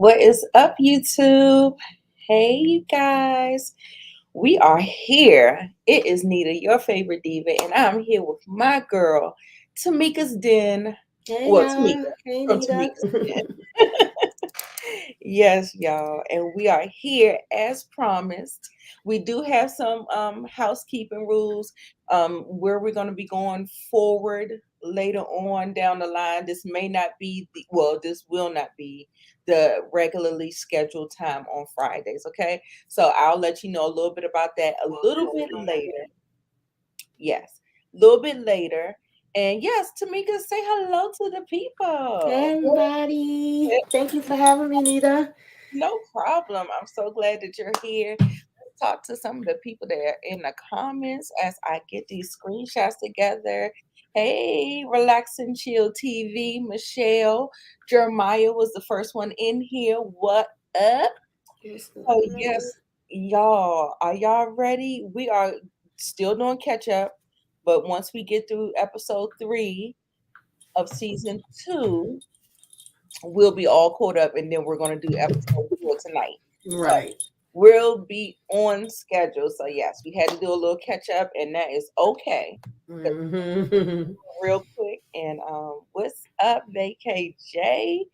What is up, YouTube? Hey, you guys. We are here. It is Nita, your favorite diva, and I'm here with my girl, Tamika's Den. Hey Well, y'all. Tamika Hey from Nita. Tamika's Den. Yes, y'all. And we are here as promised. We do have some housekeeping rules where we're going to be going forward later on down the line. This may not be this will not be the regularly scheduled time on Fridays, okay? So I'll let you know a little bit about that a little bit later. Yes, a little bit later. And yes, Tamika, say hello to the Hey people. everybody. Thank you for having me, Nita. No problem. I'm so glad that you're here. Let's talk to some of the people that are in the comments as I get these screenshots together. Hey, Relax and Chill TV, Michelle. Jeremiah was the first one in here. What up? What's So, good? yes, y'all, are y'all ready? We are still doing catch up, but once we get through episode 3 of season 2, we'll be all caught up and then we're going to do episode 4 tonight. So Right. we'll be on schedule. So yes, we had to do a little catch up and that is okay. 'Cause Mm-hmm. real quick and what's up, VKJ?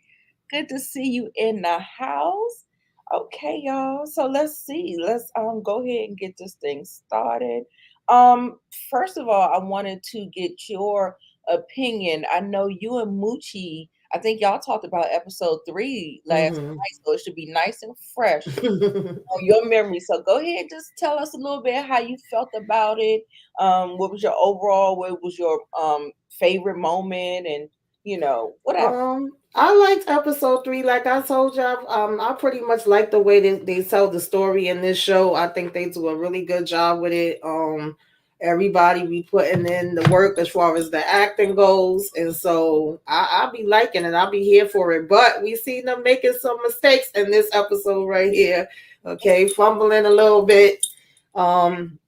Good to see you in the house. Okay, y'all. So let's see. Let's go ahead and get this thing started. Um First of all, I wanted to get your opinion. I know you and Moochie, I think y'all talked about episode 3 last Mm-hmm. night, so it should be nice and fresh on your memory. So go ahead, just tell us a little bit how you felt about it. What was your overall? What was your favorite moment? And whatever. I liked episode 3. Like I told y'all, I pretty much like the way they tell the story in this show. I think they do a really good job with it. Everybody be putting in the work as far as the acting goes, and so I'll be liking it. I'll be here for it. But we see them making some mistakes in this episode right here. Okay, fumbling a little bit. Um,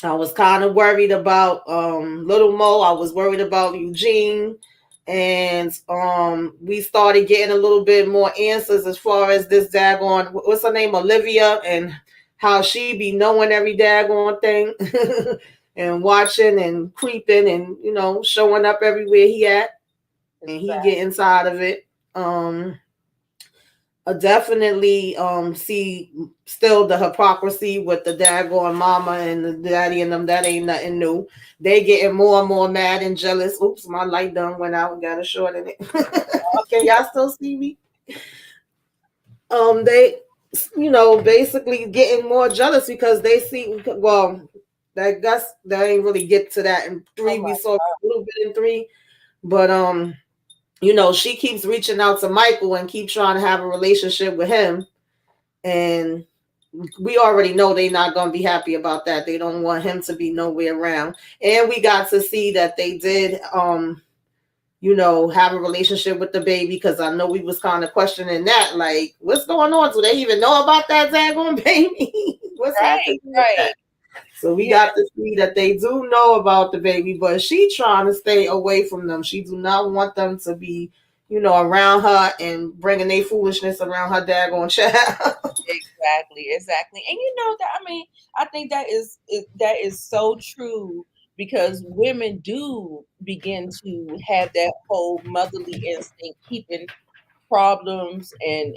I was kind of worried about Little Mo. I was worried about Eugene. And we started getting a little bit more answers as far as this daggone, what's her name, Olivia, and how she be knowing every daggone thing and watching and creeping and, showing up everywhere he at and he get Exactly. inside of it. Um, I definitely see still the hypocrisy with the daggone mama and the daddy and them. That ain't nothing new. They getting more and more mad and jealous. Oops, my light done went out and got a short in it. Can y'all still see me? They, basically getting more jealous because they see. Well, that ain't really get to that in Oh 3. We my saw a little bit in 3, but she keeps reaching out to Michael and keep trying to have a relationship with him. And we already know they're not going to be happy about that. They don't want him to be nowhere around. And we got to see that they did, have a relationship with the baby, because I know we was kind of questioning that. Like, what's going on? Do they even know about that daggone baby? What's right, happening with right. that? So we Yeah, got to see that they do know about the baby, but she trying to stay away from them. She do not want them to be, around her and bringing their foolishness around her daggone child. exactly. And you know that I mean, I think that is so true because women do begin to have that whole motherly instinct, keeping problems and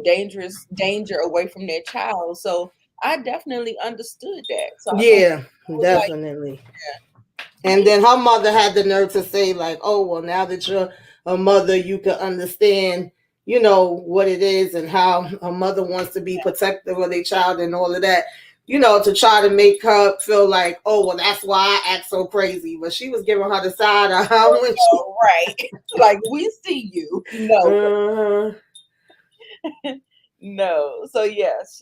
dangerous danger away from their child. So I definitely understood that. So I think Yeah, I was like, definitely. yeah, And then her mother had the nerve to say, like, oh, well, now that you're a mother, you can understand, what it is and how a mother wants to be protective of their child and all of that, to try to make her feel like, oh, well, that's why I act so crazy. But she was giving her the side eye when she. right. Like we see you. No, Uh, no. So yes,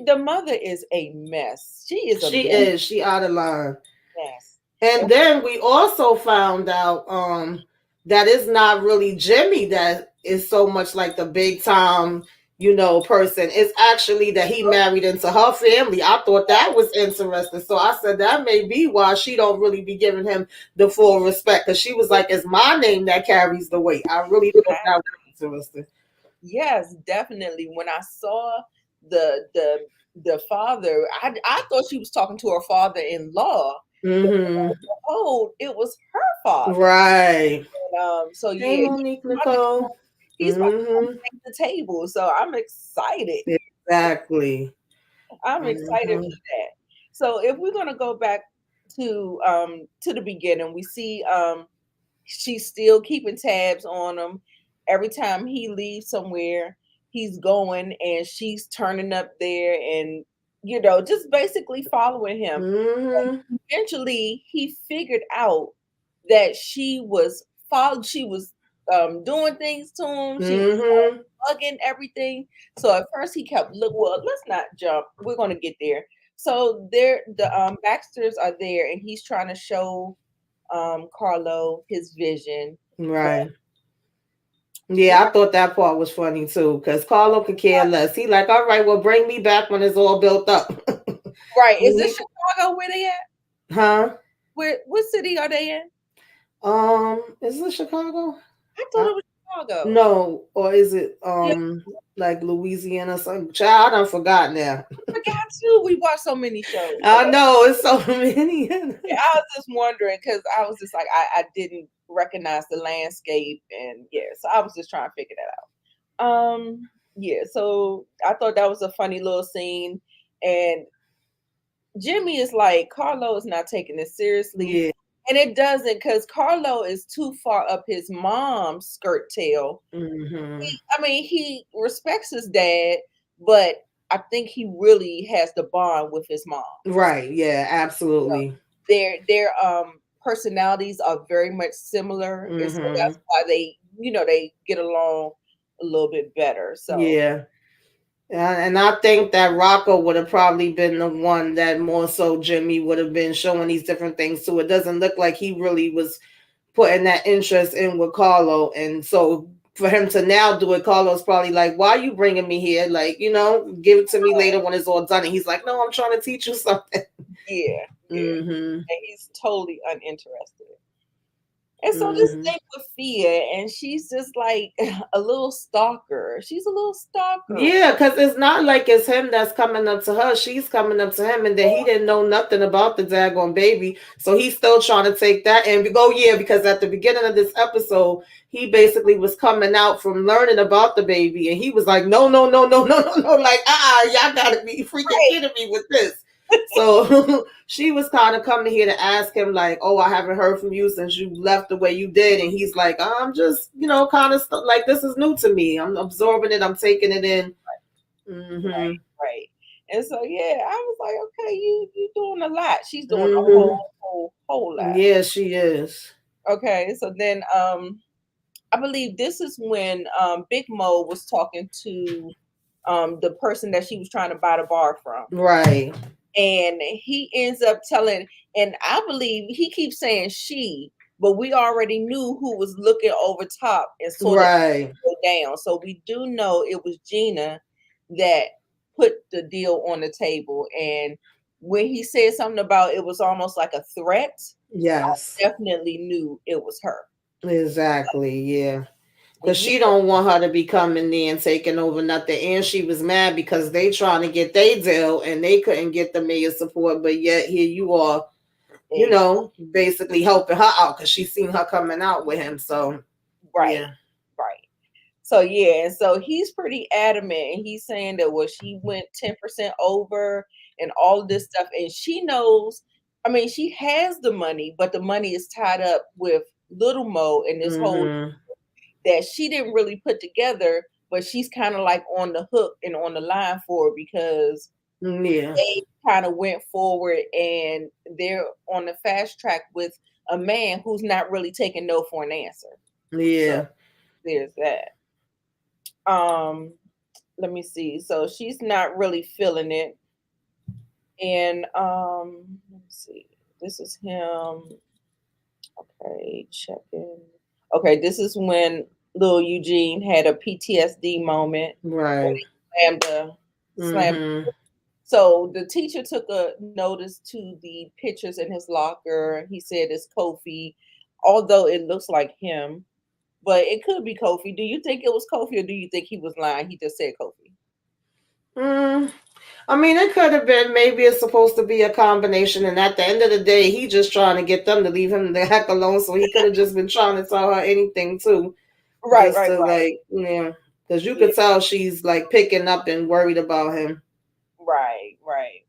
the mother is a mess. She is a she big is. She out of line. mess. And then we also found out that it's not really Jimmy that is so much like the big time, person. It's actually that he married into her family. I thought that was interesting. So I said that may be why she don't really be giving him the full respect. Because she was like, it's my name that carries the weight. I really thought that was interesting. Yes, definitely. When I saw the father, I thought she was talking to her father-in-law, but Mm-hmm. oh, it was her father. Right. And, so Hey, yeah, Monique Nicole. he's about to come Mm-hmm. take the table. So I'm excited. Exactly. I'm excited Mm-hmm. for that. So if we're gonna go back to the beginning, we see she's still keeping tabs on him. Every time he leaves somewhere, he's going and she's turning up there and just basically following him. Mm-hmm. Eventually he figured out that she was doing things to him. She was Mm-hmm. bugging everything. So at first he kept well, let's not jump. We're gonna get there. So the Baxters are there and he's trying to show Carlo his vision. But Right. Yeah, what I thought that part was funny too, because Carlo could care less. He like, all right, well, bring me back when it's all built up. right, is this Mhm. Chicago where they at? Huh? What city are they in? Is it Chicago? I thought I, it was Chicago. no, or is it Yeah, like Louisiana? Something? Child, I done forgot now. I forgot too. We watch so many shows. I Okay. know it's so many. Yeah, I was just wondering because I was just like I didn't recognize the landscape and yeah, so I was just trying to figure that out. Yeah, so I thought that was a funny little scene and Jimmy is like, Carlo is not taking this seriously. Yeah. And it doesn't because Carlo is too far up his mom's skirt tail. Hmm. I mean, he respects his dad, but I think he really has the bond with his mom. Right. Yeah. You know, Absolutely. their personalities are very much similar, and so Hmm. that's why they get along a little bit better. So Yeah. And I think that Rocco would have probably been the one that more so Jimmy would have been showing these different things to. It doesn't look like he really was putting that interest in with Carlo. And so for him to now do it, Carlo's probably like, why are you bringing me here? Like, give it to me later when it's all done. And he's like, no, I'm trying to teach you something. yeah, yeah, Hmm. and he's totally uninterested. And so this Hmm. thing with Fia, and she's just like a little stalker. She's a little stalker. Yeah, because it's not like it's him that's coming up to her. She's coming up to him, and then he didn't know nothing about the daggone baby. So he's still trying to take that and go, yeah, because at the beginning of this episode, he basically was coming out from learning about the baby, and he was like, no, no, no, no, no, no, no, like, y'all gotta be freaking Right, kidding me with this. So she was kind of coming here to ask him, like, oh, I haven't heard from you since you left the way you did. And he's like, I'm just, kind of like, this is new to me. I'm absorbing it, I'm taking it in. Hmm. right. And so yeah, I was like, okay, you doing a lot. She's doing a Hmm. whole lot. Yeah, she is. Okay, so then I believe this is when Big Mo was talking to the person that she was trying to buy the bar from. Right. And he ends up telling, and I believe he keeps saying she, but we already knew who was looking over top and sort of Right. go down. So we do know it was Gina that put the deal on the table. And when he said something about it was almost like a threat, Yes. definitely knew it was her. Exactly. Yeah. Because Yeah, she don't want her to be coming in and taking over nothing. And she was mad because they trying to get their deal and they couldn't get the mayor support. But yet here you are, ex- basically helping her out because she seen her coming out with him. So right, yeah. right. So yeah, and so he's pretty adamant, and he's saying that she went 10% over and all of this stuff, and she knows. I mean, she has the money, but the money is tied up with Little Mo and this whole Mm-hmm. that she didn't really put together, but she's kind of like on the hook and on the line for it because Yeah. they kind of went forward and they're on the fast track with a man who's not really taking no for an answer. So Yeah. there's that. Um, let me see. So she's not really feeling it. And let me see. This is him. Okay, checking. Okay, this is when little Eugene had a PTSD moment when Right. he slammed. Mm-hmm. So the teacher took a notice to the pictures in his locker. He said it's Kofi, although it looks like him. but it could be Kofi. Do you think it was Kofi, or do you think he was lying? He just said Kofi. Mm, I mean, it could have been. Maybe it's supposed to be a combination, and at the end of the day, he just trying to get them to leave him the heck alone. So he could have just been trying to tell her anything too, Right, just right, to right. like, yeah, because you Yeah, could tell she's like picking up and worried about him. right, right.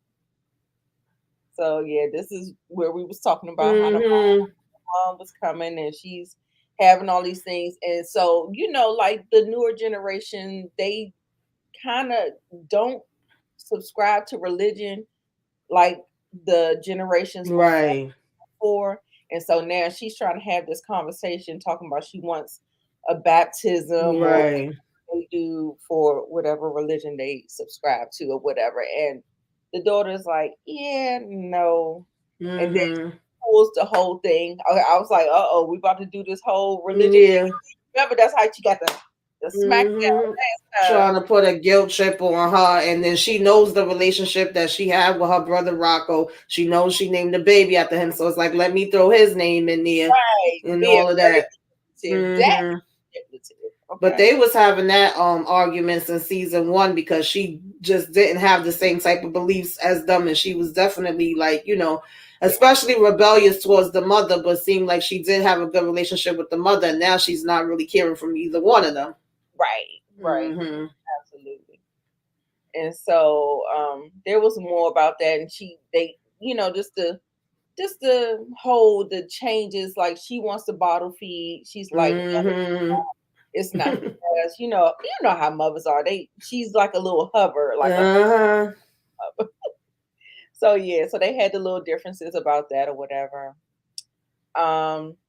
So yeah, this is where we was talking about how the Mm-hmm. mom was coming and she's having all these things. And so, like the newer generation, they kind of don't subscribe to religion like the generations Right. before. And so now she's trying to have this conversation talking about she wants a baptism or Right. they do for whatever religion they subscribe to or whatever. And the daughter's like, yeah, no. And then Mm-hmm. pulls the whole thing. I was like, uh-oh, we about to do this whole religion thing. Yeah. Remember, that's how she got the smackdown Hmm. last Trying time. to put a guilt trip on her, and then she knows the relationship that she had with her brother Rocco. She knows she named the baby after him, so it's like, let me throw his name in there Right. and Being all of very that. manipulative. That Hmm. manipulative. But Okay. they was having that arguments in season one because she just didn't have the same type of beliefs as them, and she was definitely like, especially rebellious towards the mother, but seemed like she did have a good relationship with the mother, and now she's not really caring from either one of them. Right. Right. Hmm. Absolutely. And so there was more about that, and they, just to hold the changes. Like she wants to bottle feed. She's like, no, Hmm. it's not the best. You know how mothers are. She's like a little hover, like a Uh-huh. so yeah. So they had the little differences about that or whatever.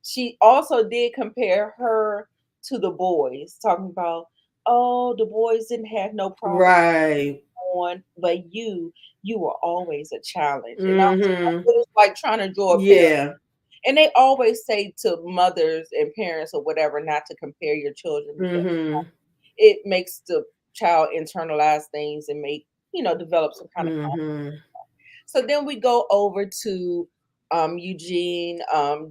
She also did compare her to the boys, talking about, oh, the boys didn't have no problem Right. on, but you were always a challenge. And I Hmm. was like trying to draw a parallel. Yeah. And they always say to mothers and parents or whatever not to compare your children because Hmm. it makes the child internalize things and develop some kind of Hmm. so then we go over to Eugene.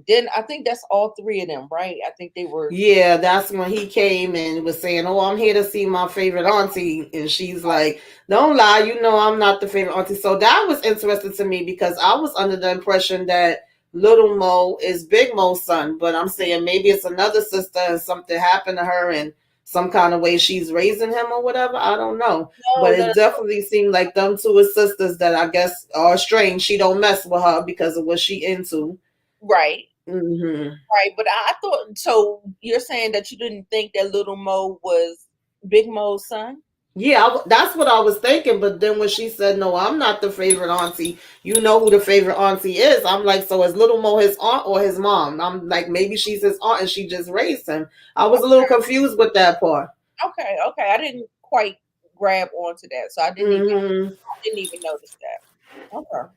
Then I think that's all three of them, right? I think they were Yeah, that's when he came and was saying, "Oh, I'm here to see my favorite auntie," and she's like, "Don't lie, I'm not the favorite auntie." So that was interesting to me because I was under the impression that Little Mo is Big Mo's son, but I'm saying maybe it's another sister and something happened to her and some kind of way she's raising him or whatever. I don't know, no, but no, it definitely seemed like them two are sisters that I guess are strange. She don't mess with her because of what she into. right. Hmm. Right, but I thought so. You're saying that you didn't think that Little Mo was Big Mo's son? Yeah, that's what I was thinking. But then when she said, "No, I'm not the favorite auntie," you know who the favorite auntie is. I'm like, so is Little Mo his aunt or his mom? I'm like, maybe she's his aunt and she just raised him. I was a little confused with that part. Okay, okay. I didn't quite grab onto that, so I didn't even Hmm. I didn't even notice that. Okay,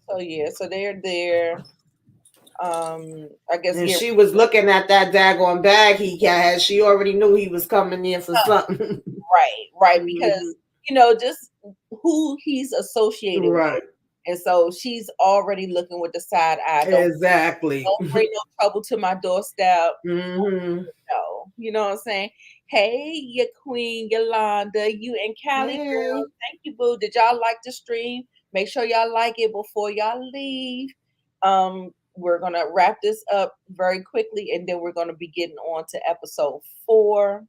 so yeah, so they're there. I guess And get she was looking at that daggone bag he had. She already knew he was coming in for something. right, right, Hmm. because just who he's associated with, Right. and so she's already looking with the side eye. Exactly. Don't bring no trouble to my doorstep. Hmm. No, you know what I'm saying? Hey, your queen Yolanda, you and Callie girl. Hey. Thank you, boo. Did y'all like the stream? Make sure y'all like it before y'all leave. We're gonna wrap this up very quickly, and then we're gonna be getting on to episode 4.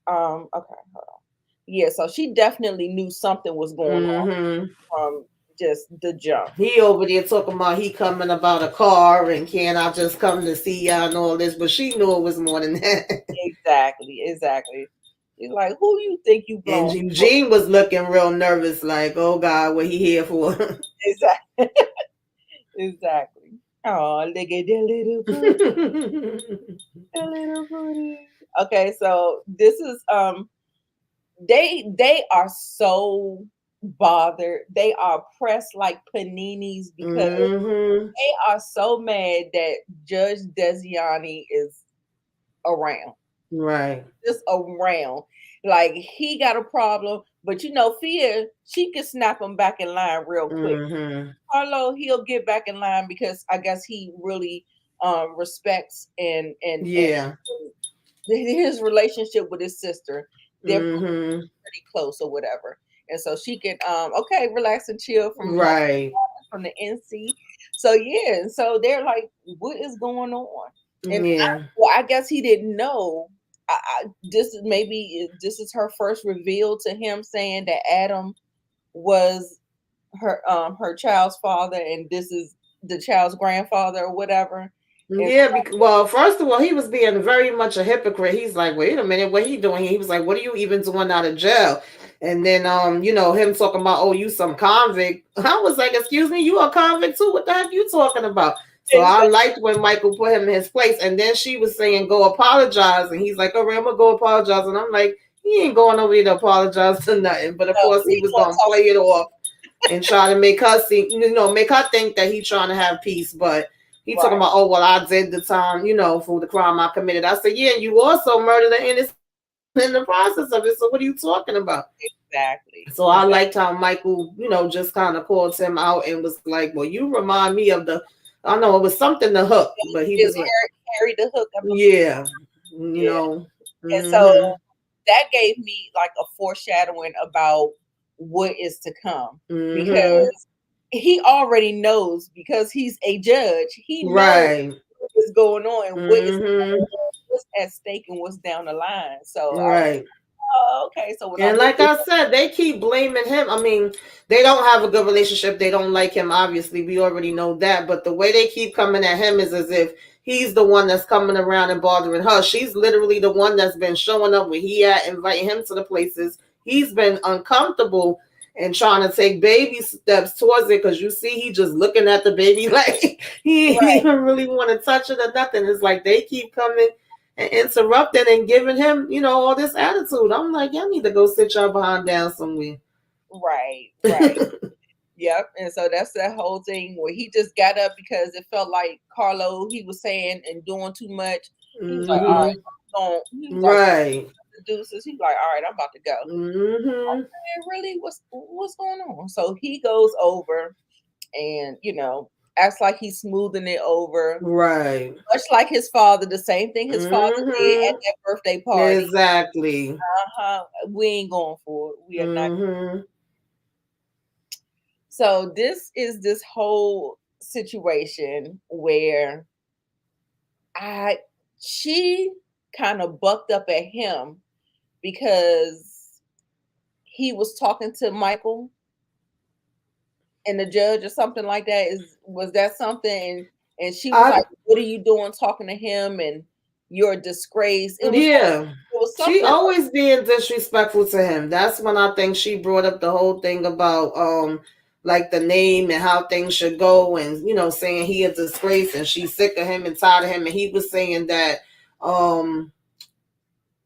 Okay, hold on. Yeah, so she definitely knew something was going on Hmm. from just the jump. He over there talking about he coming about a car and can I just come to see y'all and all this, but she knew it was more than that. Exactly, exactly. She's like, who you think you And blowing smoke? Eugene was looking real nervous, like, oh God, what he here for? Exactly. Exactly. Oh, look at that little booty, that little booty. Okay, so this is they are so bothered. They are pressed like paninis because Hmm. they are so mad that Judge Desiani is around. Right. Just around. Like he got a problem, but Fia, she can snap him back in line real quick. Hmm. Carlo, he'll get back in line because I guess he really respects and Yeah. his relationship with his sister. They're Mm-hmm. pretty close or whatever, and so she can okay, relax and chill Right. from the NC. So yeah, and so they're like, what is going on? And Yeah. I guess he didn't know. This is maybe this is her first reveal to him, saying that Adam was her child's father, and this is the child's grandfather or whatever. And Yeah, because, well, first of all, he was being very much a hypocrite. He's like, wait a minute, what he doing here? He was like, what are you even doing out of jail? And then, him talking about, oh, you some convict. I was like, excuse me, you a convict too? What the heck you talking about? So I exactly. liked when Michael put him in his place. And then she was saying, go apologize. And he's like, all right, I'm going to go apologize. And I'm like, he ain't going over here to apologize to nothing. But of No, course, he we was want going to to talk. play it off and try to make her see, make her think that he's trying to have peace. But he talking Right, about, oh, well, I did the time, for the crime I committed. I said, yeah, you also murdered an innocent in the process of it. So what are you talking about? exactly, So I exactly. liked how Michael, just kind of called him out and was like, well, you remind me of I don't know, it was something to Hook, but he Is was like, Harry the Hook, I believe. yeah, Yeah, and so mm-hmm, that gave me like a foreshadowing about what is to come, mm-hmm, because he already knows, because he's a judge. He knows right, what is going on and mm-hmm, what's at stake and what's down the line. So I was right. like, oh, okay. So when I And looked like at I said, they keep blaming him. I mean, they don't have a good relationship. They don't like him, obviously. We already know that. But the way they keep coming at him is as if he's the one that's coming around and bothering her. She's literally the one that's been showing up where he at, inviting him to the places. He's been uncomfortable and trying to take baby steps towards it, because you see he just looking at the baby like he ain't right, even really want to touch it or nothing. It's like they keep coming and interrupting and giving him, all this attitude. I'm like, y'all need to go sit y'all behind down somewhere. right, right. Yep. And so that's that whole thing where he just got up because it felt like Carlo, he was saying and doing too much. He was like, all right, Mm-hmm. he was like, Right. the deuces. He was like, all right, I'm about to go. Mm-hmm. And really, what's going on? So he goes over and acts like he's smoothing it over, Right. much like his father. The same thing his father did at Mm-hmm. that birthday party. Exactly. We ain't going for it. We are not. Mm-hmm. So this whole situation where I she kind of bucked up at him because he was talking to Michael and the judge or something like that. Was that something? And she was I like, "What are you doing talking to him? And you're a disgrace." Yeah. It was She something like, always being disrespectful to him. That's when I think she brought up the whole thing about like the name and how things should go, and saying he a disgrace and she's sick of him and tired of him, and he was saying that um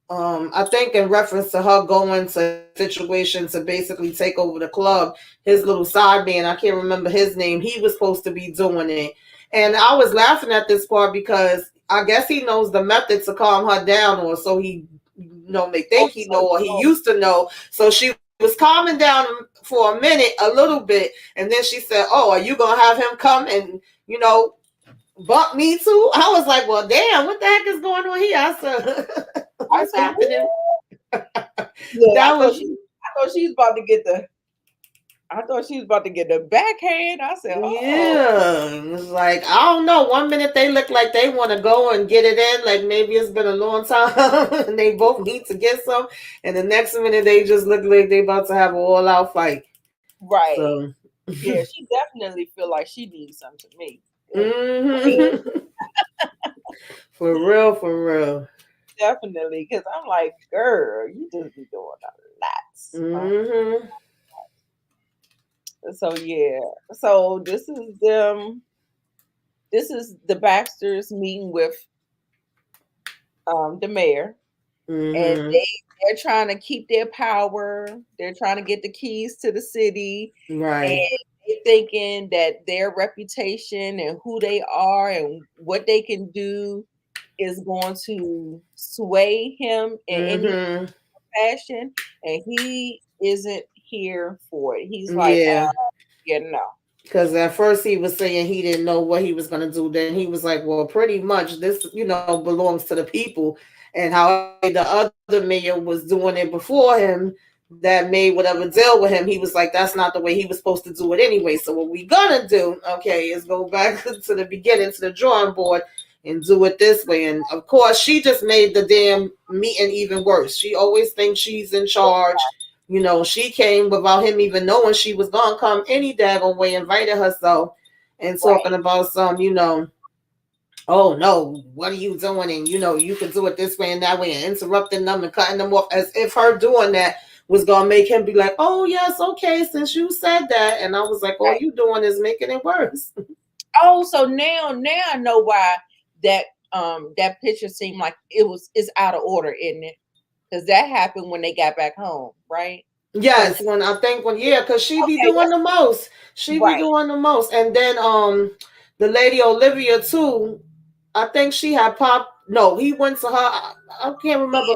I think in reference to her going to his situation to basically take over the club, his little side man, I can't remember his name, he was supposed to be doing it. And I was laughing at this part because I guess he knows the method to calm her down, or so he may oh, think he know, or he used to know. So she was calming down for a minute, a little bit, and then she said, oh, are you gonna have him come and bump me too? I was like, well, damn, what the heck is going on here? I said, I what's said, happening? look, That was I thought she was about to get the I thought she was about to get the backhand. I said, oh, yeah. It's like, I don't know. One minute they look like they want to go and get it in, like maybe it's been a long time and they both need to get some. And the next minute they just look like they about to have an all out fight. right. So Yeah, she definitely feel like she needs some to me. hmm for real, for real. Definitely, because I'm like, girl, you just be doing a lot. Hmm So yeah, so this is them. This is the Baxters meeting with the mayor, and hmm they're trying to keep their power. They're trying to get the keys to the city, and Right. they thinking that their reputation and who they are and what they can do is going to sway him in any hmm fashion, and he isn't here for it. He's like, Yeah. yeah, no. Because at first he was saying he didn't know what he was going to do. Then he was like, well, pretty much this, belongs to the people. And however the other mayor was doing it before him that made whatever deal with him, he was like, that's not the way he was supposed to do it anyway. So what we going to do, okay, is go back to the beginning, to the drawing board and do it this way. And of course, she just made the damn meeting even worse. She always thinks she's in charge. She came without him even knowing she was gonna come any daggone way, invited herself and talking Right. about oh no, what are you doing? And you could do it this way and that way, and interrupting them and cutting them off, as if her doing that was gonna make him be like, oh yes, okay, since you said that. And I was like, all Right. you doing is making it worse. Oh, so now I know why that that picture seemed like it's out of order, isn't it? Because that happened when they got back home, right? Because Yes, when I think when yeah, because she be okay, doing the most. She be right, doing the most. And then the lady Olivia too, I think she had popped. No, he went to her. I can't remember.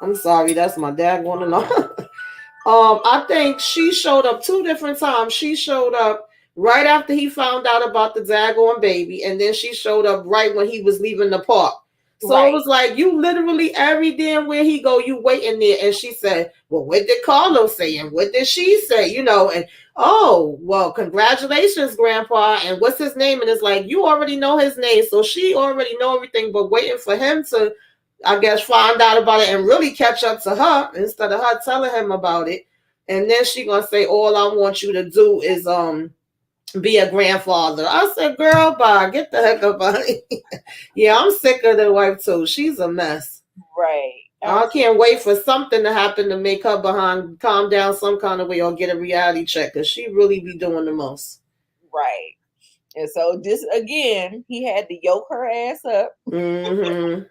I'm sorry, that's my dad going on. I think she showed up two different times. She showed up right after he found out about the daggone baby, and then she showed up right when he was leaving the park. So it right, was like you literally every damn where he go, you waiting there. And she said, "Well, what did Carlos say? And what did she say? And oh, well, congratulations, Grandpa. And what's his name?" And it's like you already know his name, so she already know everything, but waiting for him to, I guess, find out about it and really catch up to her instead of her telling him about it. And then she gonna say, all I want you to do is be a grandfather. I said, girl, bye, get the heck up out of here. Yeah, I'm sick of the wife too. She's a mess. right. I can't wait for something to happen to make her behind calm down some kind of way or get a reality check, because she really be doing the most. Right. And so this again, he had to yoke her ass up. Mm-hmm.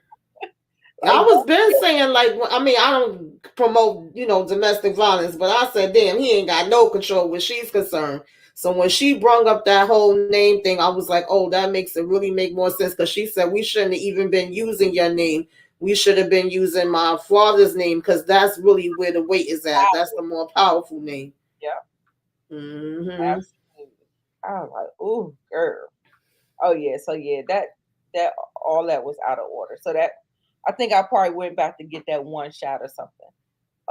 I Like, was don't been saying, like, I mean, I don't promote, domestic violence, but I said, damn, he ain't got no control where she's concerned. So when she brung up that whole name thing, I was like, oh, that makes it really make more sense, because she said we shouldn't have even been using your name. We should have been using my father's name, because that's really where the weight is at. That's the more powerful name. yeah, Mm-hmm. absolutely. I was like, oh, girl. Oh yeah. So yeah, that all that was out of order. So that I think I probably went back to get that one shot or something.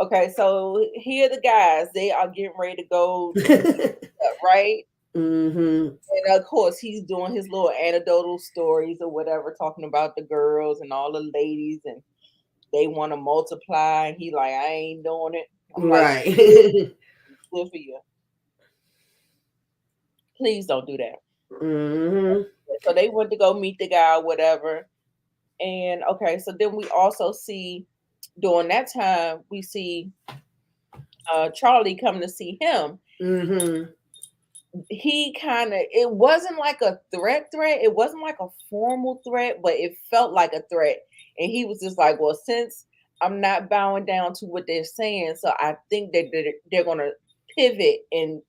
Okay, so here the guys, they are getting ready to go to meet up, right? Mm-hmm. And of course, he's doing his little anecdotal stories or whatever, talking about the girls and all the ladies, and they want to multiply. And he like, I ain't doing it. I'm like, good, Right. good for you. Please don't do that. Mm-hmm. So they went to go meet the guy or whatever. And okay, so then we also see during that time we see Charlie coming to see him. Mm-hmm. He kind of, it wasn't like a threat, it wasn't like a formal threat, but it felt like a threat. And he was just like, well, since I'm not bowing down to what they're saying, so I think that they're gonna pivot and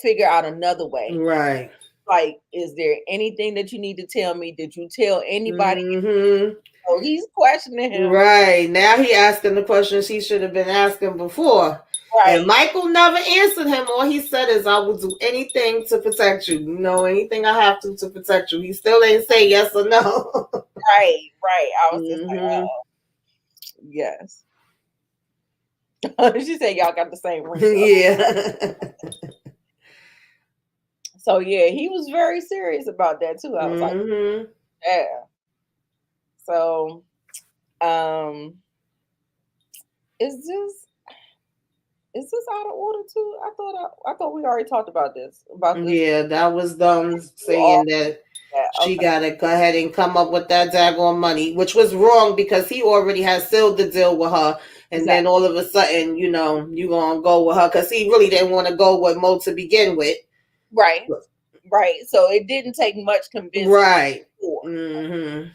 figure out another way. Right. Like, is there anything that you need to tell me? Did you tell anybody? Mm-hmm. So he's questioning him. Right. Now he asking the questions he should have been asking before. And Right, Michael never answered him. All he said is, I will do anything to protect you. Anything I have to protect you. He still ain't say yes or no. right. I was just like, Mm-hmm. yes. She said y'all got the same wrinkle. Yeah. So yeah, he was very serious about that too. I was like, Mm-hmm. yeah. So um is this out of order too? I thought we already talked about this. Yeah, that was them All saying that that. she Okay. got to go ahead and come up with that daggone money, which was wrong because he already had sealed the deal with her. And then Exactly. all of a sudden, you going to go with her because he really didn't want to go with Mo to begin with. Right. Right. So it didn't take much convincing Right. for. Mm-hmm.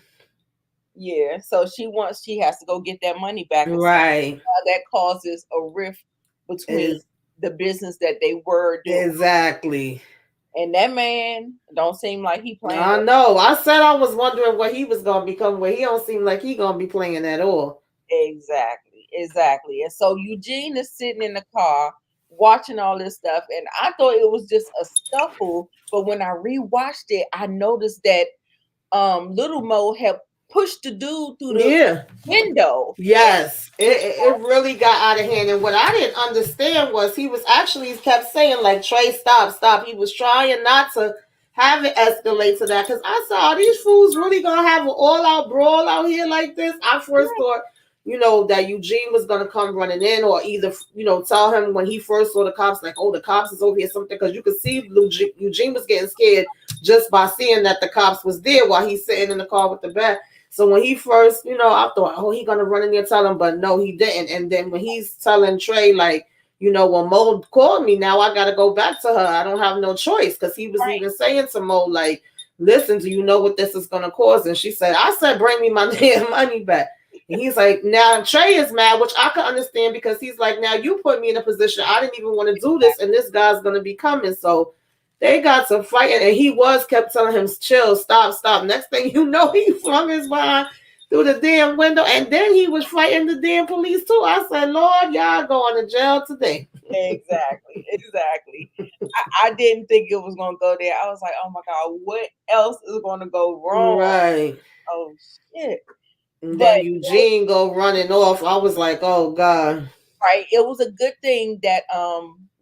Yeah. So she has to go get that money back, and Right. that causes a rift between Is the business that they were doing. exactly. And that man don't seem like he playing I know. I said I was wondering what he was going to become, where he don't seem like he going to be playing at all. exactly. And so Eugene is sitting in the car watching all this stuff, and I thought it was just a scuffle. But when I rewatched it, I noticed that Little Mo had pushed the dude through the Yeah. window. Yes, And it really got out of hand. And what I didn't understand was he was actually kept saying like Trey, stop, stop. He was trying not to have it escalate to that because I saw are these fools really gonna have an all out brawl out here like this. I first thought, that Eugene was gonna come running in, or either tell him when he first saw the cops, like, oh, the cops is over here, something, because you could see Eugene was getting scared just by seeing that the cops was there while he's sitting in the car with the bat. So when he first, I thought, oh, he gonna run in there and tell him, but no, he didn't. And then when he's telling Trey, like, when Mo called me, now I gotta go back to her. I don't have no choice, because he was even saying to Mo, like, listen, do you know what this is gonna cause? And she said, I said, bring me my damn money back. And he's like, now Trey is mad, which I can understand, because he's like, now you put me in a position I didn't even want to do this, and this guy's gonna be coming. So they got to fighting, and he kept telling him, chill, stop, stop. Next thing you know, he flung his behind through the damn window, and then he was fighting the damn police too. I said, Lord, y'all going to jail today. exactly, exactly. I didn't think it was gonna go there. I was like, oh my god, what else is gonna go wrong? Right. Oh shit. And But then Eugene go running off. I was like, oh God. right, it was a good thing that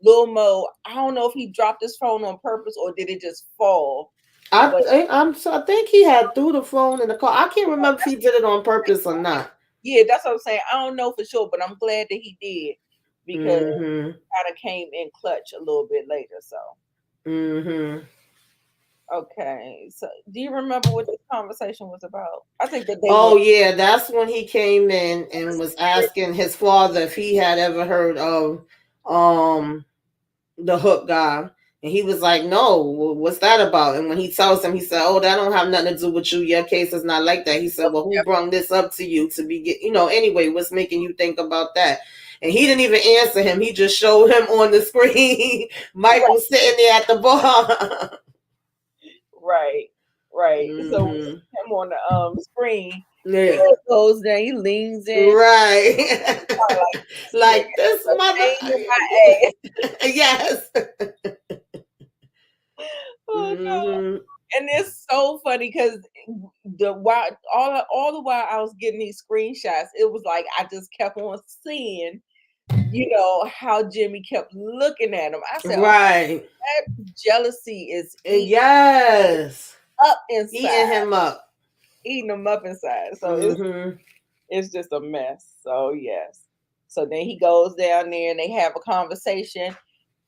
Lil Mo, I don't know if he dropped his phone on purpose or did it just fall. But I think he had threw the phone in the car. I can't remember if he did it on purpose or not. yeah, that's what I'm saying. I don't know for sure, but I'm glad that he did because Mm-hmm. kind of came in clutch a little bit later. So Mm-hmm. okay, so do you remember what this conversation was about? I think that they were Oh yeah, that's when he came in and was asking his father if he had ever heard of um the hook guy. And he was like, no, what's that about? And when he tells him, he said, oh, that don't have nothing to do with you. Your case is not like that. He said, well, who brought this up to you to be, anyway, what's making you think about that? And he didn't even answer him. He just showed him on the screen. Michael sitting there at the bar. right, right. So we Mm-hmm. see him on the screen. He Yeah. goes there, he leans in, Right. like Like this a mother. pain in my ass. Yes. Oh no. Mm-hmm. And it's so funny because the while all the while I was getting these screenshots, it was like I just kept on seeing, how Jimmy kept looking at him. I said, "Oh, Right. that jealousy is Yes. up Eating inside, him up. eating him up inside." So Mm-hmm. it's just a mess. So yes. So then he goes down there and they have a conversation,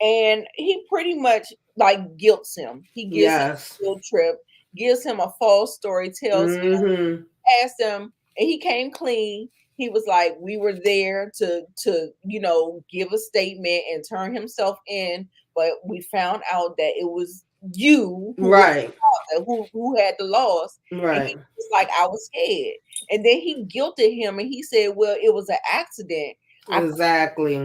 and he pretty much like guilts him. He gives him Yes. a guilt trip, gives him a false story, tells Mm-hmm. asked him, and he came clean. He was like, "We were there to give a statement and turn himself in, but we found out that it was you who was Right. the father, who had the loss." And he Right. was like, "I was scared," and then he guilted him, and he said, "Well, it was an accident. I thought Exactly.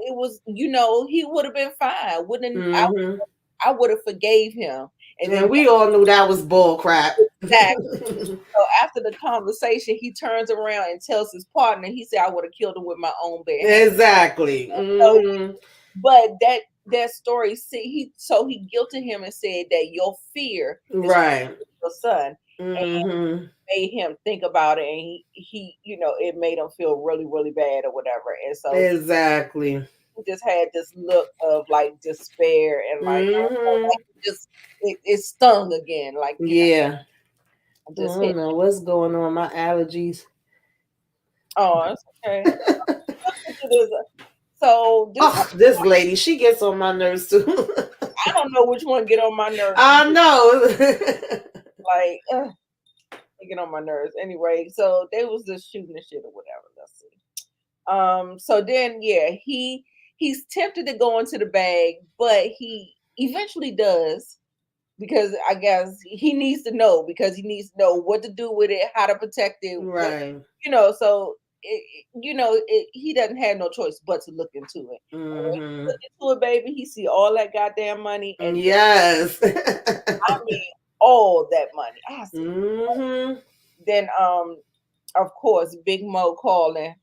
it was, he would have been fine. Wouldn't Mm-hmm. I would have forgave him." And then And we all knew that was bull crap. exactly. So after the conversation, he turns around and tells his partner, he said, "I would have killed him with my own bare hands." Exactly. So, Mm-hmm. but that story, see, he guilted him and said that your fear is Right. your son, and Mm-hmm. made him think about it, and he it made him feel really really bad or whatever, and so Exactly. he just had this look of like despair and like, oh, Mm-hmm. like it stung again, like Yeah. I just don't hit. know what's going on. My allergies. Oh, it's okay. Let's get to this. So this Oh, this lady, she gets on my nerves too. I don't know which one get on my nerves. I know. Like, they get on my nerves. Anyway, so they was just shooting the shit or whatever. Let's see. So then yeah, he's tempted to go into the bag, but he eventually does because I guess he needs to know because he needs to know what to do with it, how to protect it, what Right. so he doesn't have no choice but to look into it. And when he Mm-hmm. look into it, baby, he see all that goddamn money and Yes. I mean all that money. I said, Mm-hmm. then of course Big Mo calling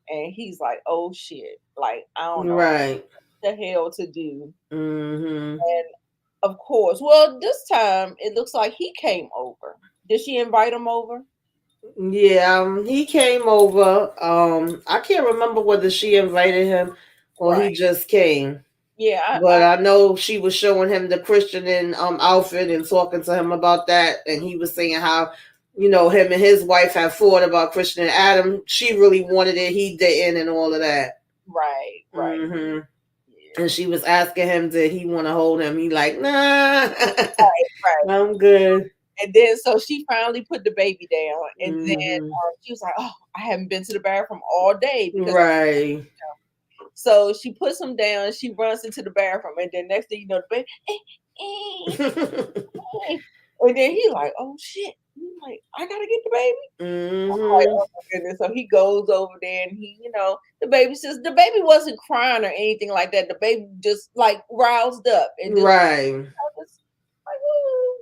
and he's like, oh shit, like I don't know. Right. the hell to do. Mm-hmm. And of course, well, this time it looks like he came over. Did she invite him over? Yeah, he came over. I can't remember whether she invited him or he Right. just came. Yeah, But I know she was showing him the Christian in outfit and talking to him about that, and he was saying how, him and his wife had fought about Christian and Adam. She really wanted it, he didn't, and all of that. right, right. Hmm. Yeah. And she was asking him, did he want to hold him? He like, nah, Right, right. I'm good. And then so she finally put the baby down, and then Hmm. she was like, "Oh, I haven't been to the bathroom all day because." Right. So she puts him down. She runs into the bathroom, and then next thing you know, the baby, eh, eh. And then he like, "Oh shit!" He's like, "I gotta get the baby." I'm like, Hmm. "Oh my goodness!" So he goes over there, and the baby says the baby wasn't crying or anything like that. The baby just like roused up and just, Right. just like, "Ooh,"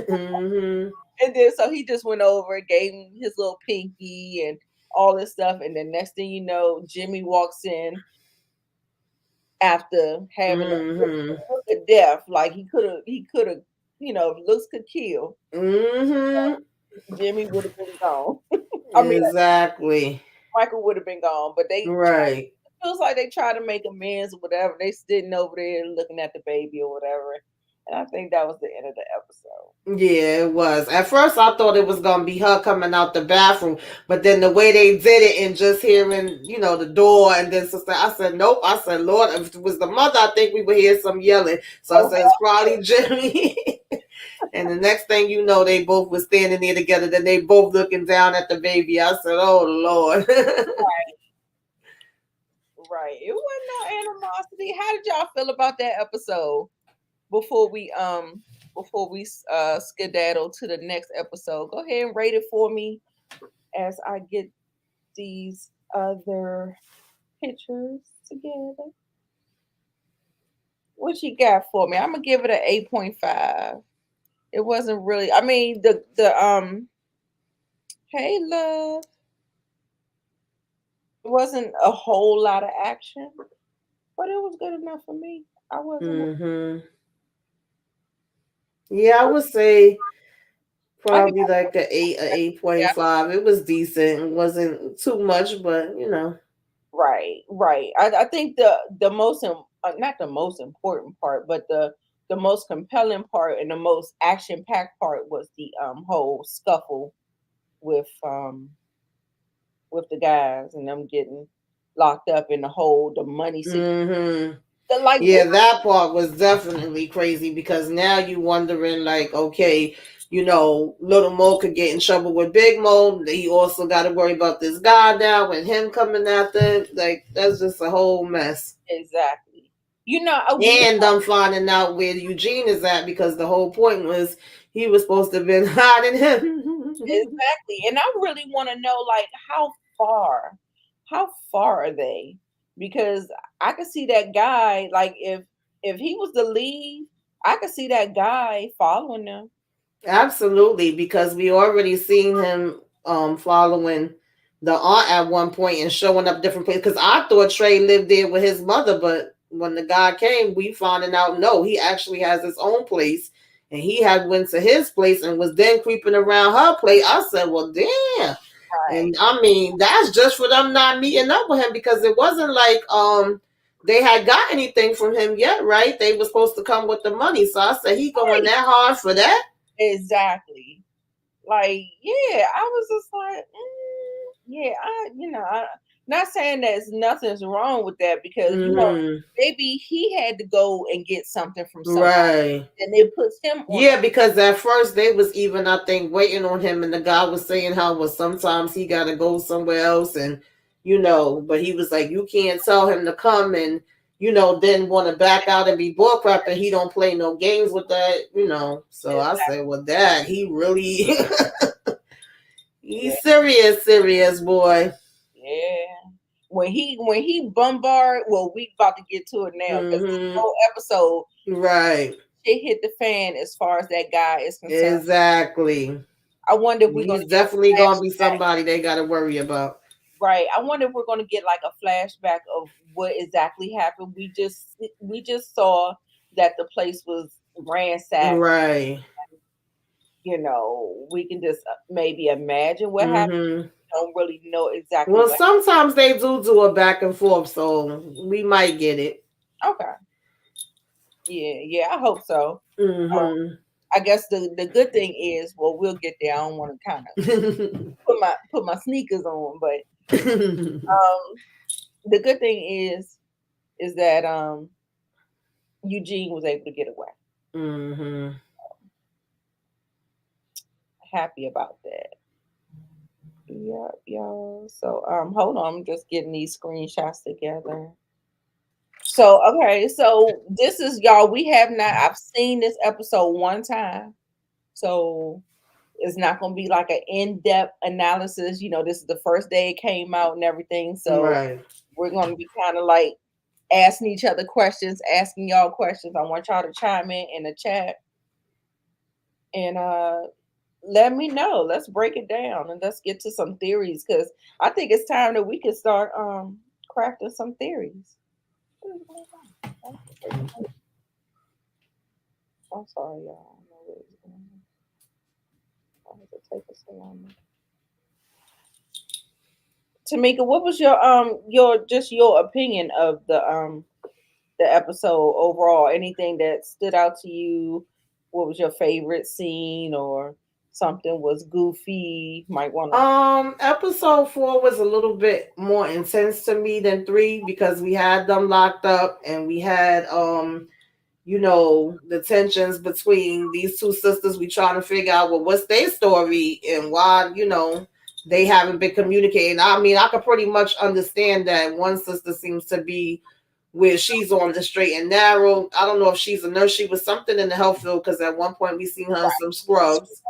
Hmm. And then so he just went over, gave him his little pinky and all this stuff, and then next thing you know, Jimmy walks in after having a Hmm. look of death, like he could have, if looks could kill, Hmm. Jimmy would have been gone. I mean, Exactly. Michael would have been gone, but they tried. Right. It feels like they tried to make amends or whatever. They sitting over there looking at the baby or whatever, and I think that was the end of the episode. Yeah, it was. At first, I thought it was gonna be her coming out the bathroom, but then the way they did it and just hearing, the door, and then sister, I said, nope. I said, Lord, if it was the mother, I think we would hear some yelling. So I Oh said, it's probably Jimmy. And the next thing you know, they both were standing there together. Then they both looking down at the baby. I said, oh Lord. right, it wasn't no animosity. How did y'all feel about that episode? before we um before we skedaddle to the next episode, go ahead and rate it for me as I get these other pictures together. What you got for me? I'm gonna give it an 8.5. It wasn't really, I mean, the hey love, it wasn't a whole lot of action, but it was good enough for me. I wasn't Hmm. Yeah, I would say I think probably like a eight, a eight yeah. point five. It was decent. It wasn't too much, but Right, right. I think the not the most important part, but the most compelling part and the most action packed part was the whole scuffle with the guys and them getting locked up in the hole, the money situation. Hmm. The, like Yeah, that part was definitely crazy because now you wondering like, okay, little Mo could get in trouble with Big Mo. He also got to worry about this guy now and him coming after him. Like that's just a whole mess. exactly. We And I'm finding out where Eugene is at because the whole point was he was supposed to have been hiding him. exactly, and I really want to know like how far are they? Because I could see that guy like if he was the lead, I could see that guy following them. Absolutely, because we already seen him following the aunt at one point and showing up different places. Because I thought Trey lived there with his mother, but when the guy came, we finding out no, he actually has his own place, and he had went to his place and was then creeping around her place. I said, well, damn. Right. And I mean, that's just for them not meeting up with him because it wasn't like they had got anything from him yet, right? They were supposed to come with the money. So I said, he going Right. that hard for that? Exactly. Like, yeah, I was just like, yeah, not saying that nothing's wrong with that because Hmm. maybe he had to go and get something from somebody, Right. and it puts him on. Yeah, because at first they was even, I think, waiting on him, and the guy was saying how well sometimes he got to go somewhere else, and but he was like, you can't tell him to come and then want to back out and be bullcrap, and he don't play no games with that. So I said, well, Dad, he really Yeah, he's serious, serious boy. yeah. When he bombard, well, we about to get to it now because this Hmm. whole episode Right. shit hit the fan as far as that guy is concerned. Exactly. I wonder if we're gonna He's get definitely a gonna be flashback. somebody they got to worry about. right. I wonder if we're going to get like a flashback of what exactly happened. We just saw that the place was ransacked. Right. We can just maybe imagine what happened. Mm-hmm. Don't really know exactly Well, what. sometimes they do a back and forth, so we might get it. Okay. Yeah, yeah, I hope so. Um, Mm-hmm. I guess the good thing is, well, we'll get there. I don't want to kind of put my sneakers on, but um, the good thing is that Eugene was able to get away. Mm-hmm. Happy about that. Yep, y'all. So hold on, I'm just getting these screenshots together. So okay, so this is y'all. We have not. I've seen this episode one time, so it's not going to be like an in-depth analysis. This is the first day it came out and everything, so Right. we're going to be kind of like asking each other questions, asking y'all questions. I want y'all to chime in the chat and let me know. Let's break it down and let's get to some theories because I think it's time that we can start crafting some theories. What is going on? I'm sorry, y'all. I don't know what is going on. Why does it take us so long? Tamika, what was your opinion of the episode overall? Anything that stood out to you? What was your favorite scene or something was goofy? Might want to. Episode 4 was a little bit more intense to me than 3 because we had them locked up and we had the tensions between these two sisters. We trying to figure out what's their story and why, they haven't been communicating. I mean, I could pretty much understand that one sister seems to be where she's on the straight and narrow. I don't know if she's a nurse. She was something in the health field because at one point we seen her in some scrubs.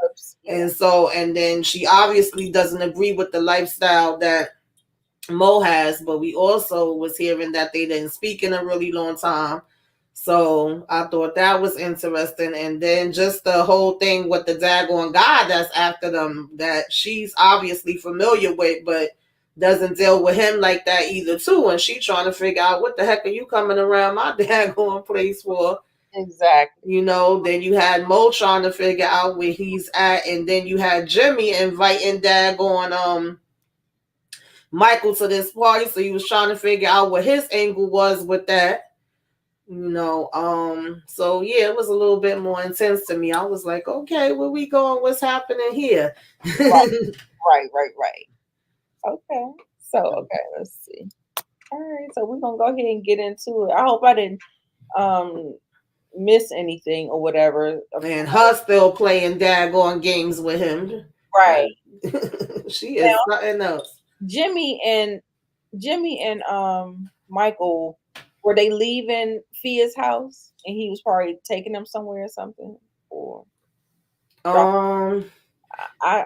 Yeah, And then she obviously doesn't agree with the lifestyle that Mo has, but we also was hearing that they didn't speak in a really long time. So I thought that was interesting. And then just the whole thing with the daggone guy that's after them that she's obviously familiar with, but doesn't deal with him like that either too. And she trying to figure out what the heck are you coming around my daggone place for? exactly. Then you had Mo trying to figure out where he's at, and then you had Jimmy inviting daggone Michael to this party, so he was trying to figure out what his angle was with that. So yeah, it was a little bit more intense to me. I was like, okay, where we going? What's happening here? Right, right, right, right. Okay. So okay, let's see. All right, so we're gonna go ahead and get into it. I hope I didn't um miss anything or whatever. And her still playing daggone games with him. Right. She Now, is something else. Jimmy and Michael, were they leaving Fia's house and he was probably taking them somewhere or something? Or drop Um, I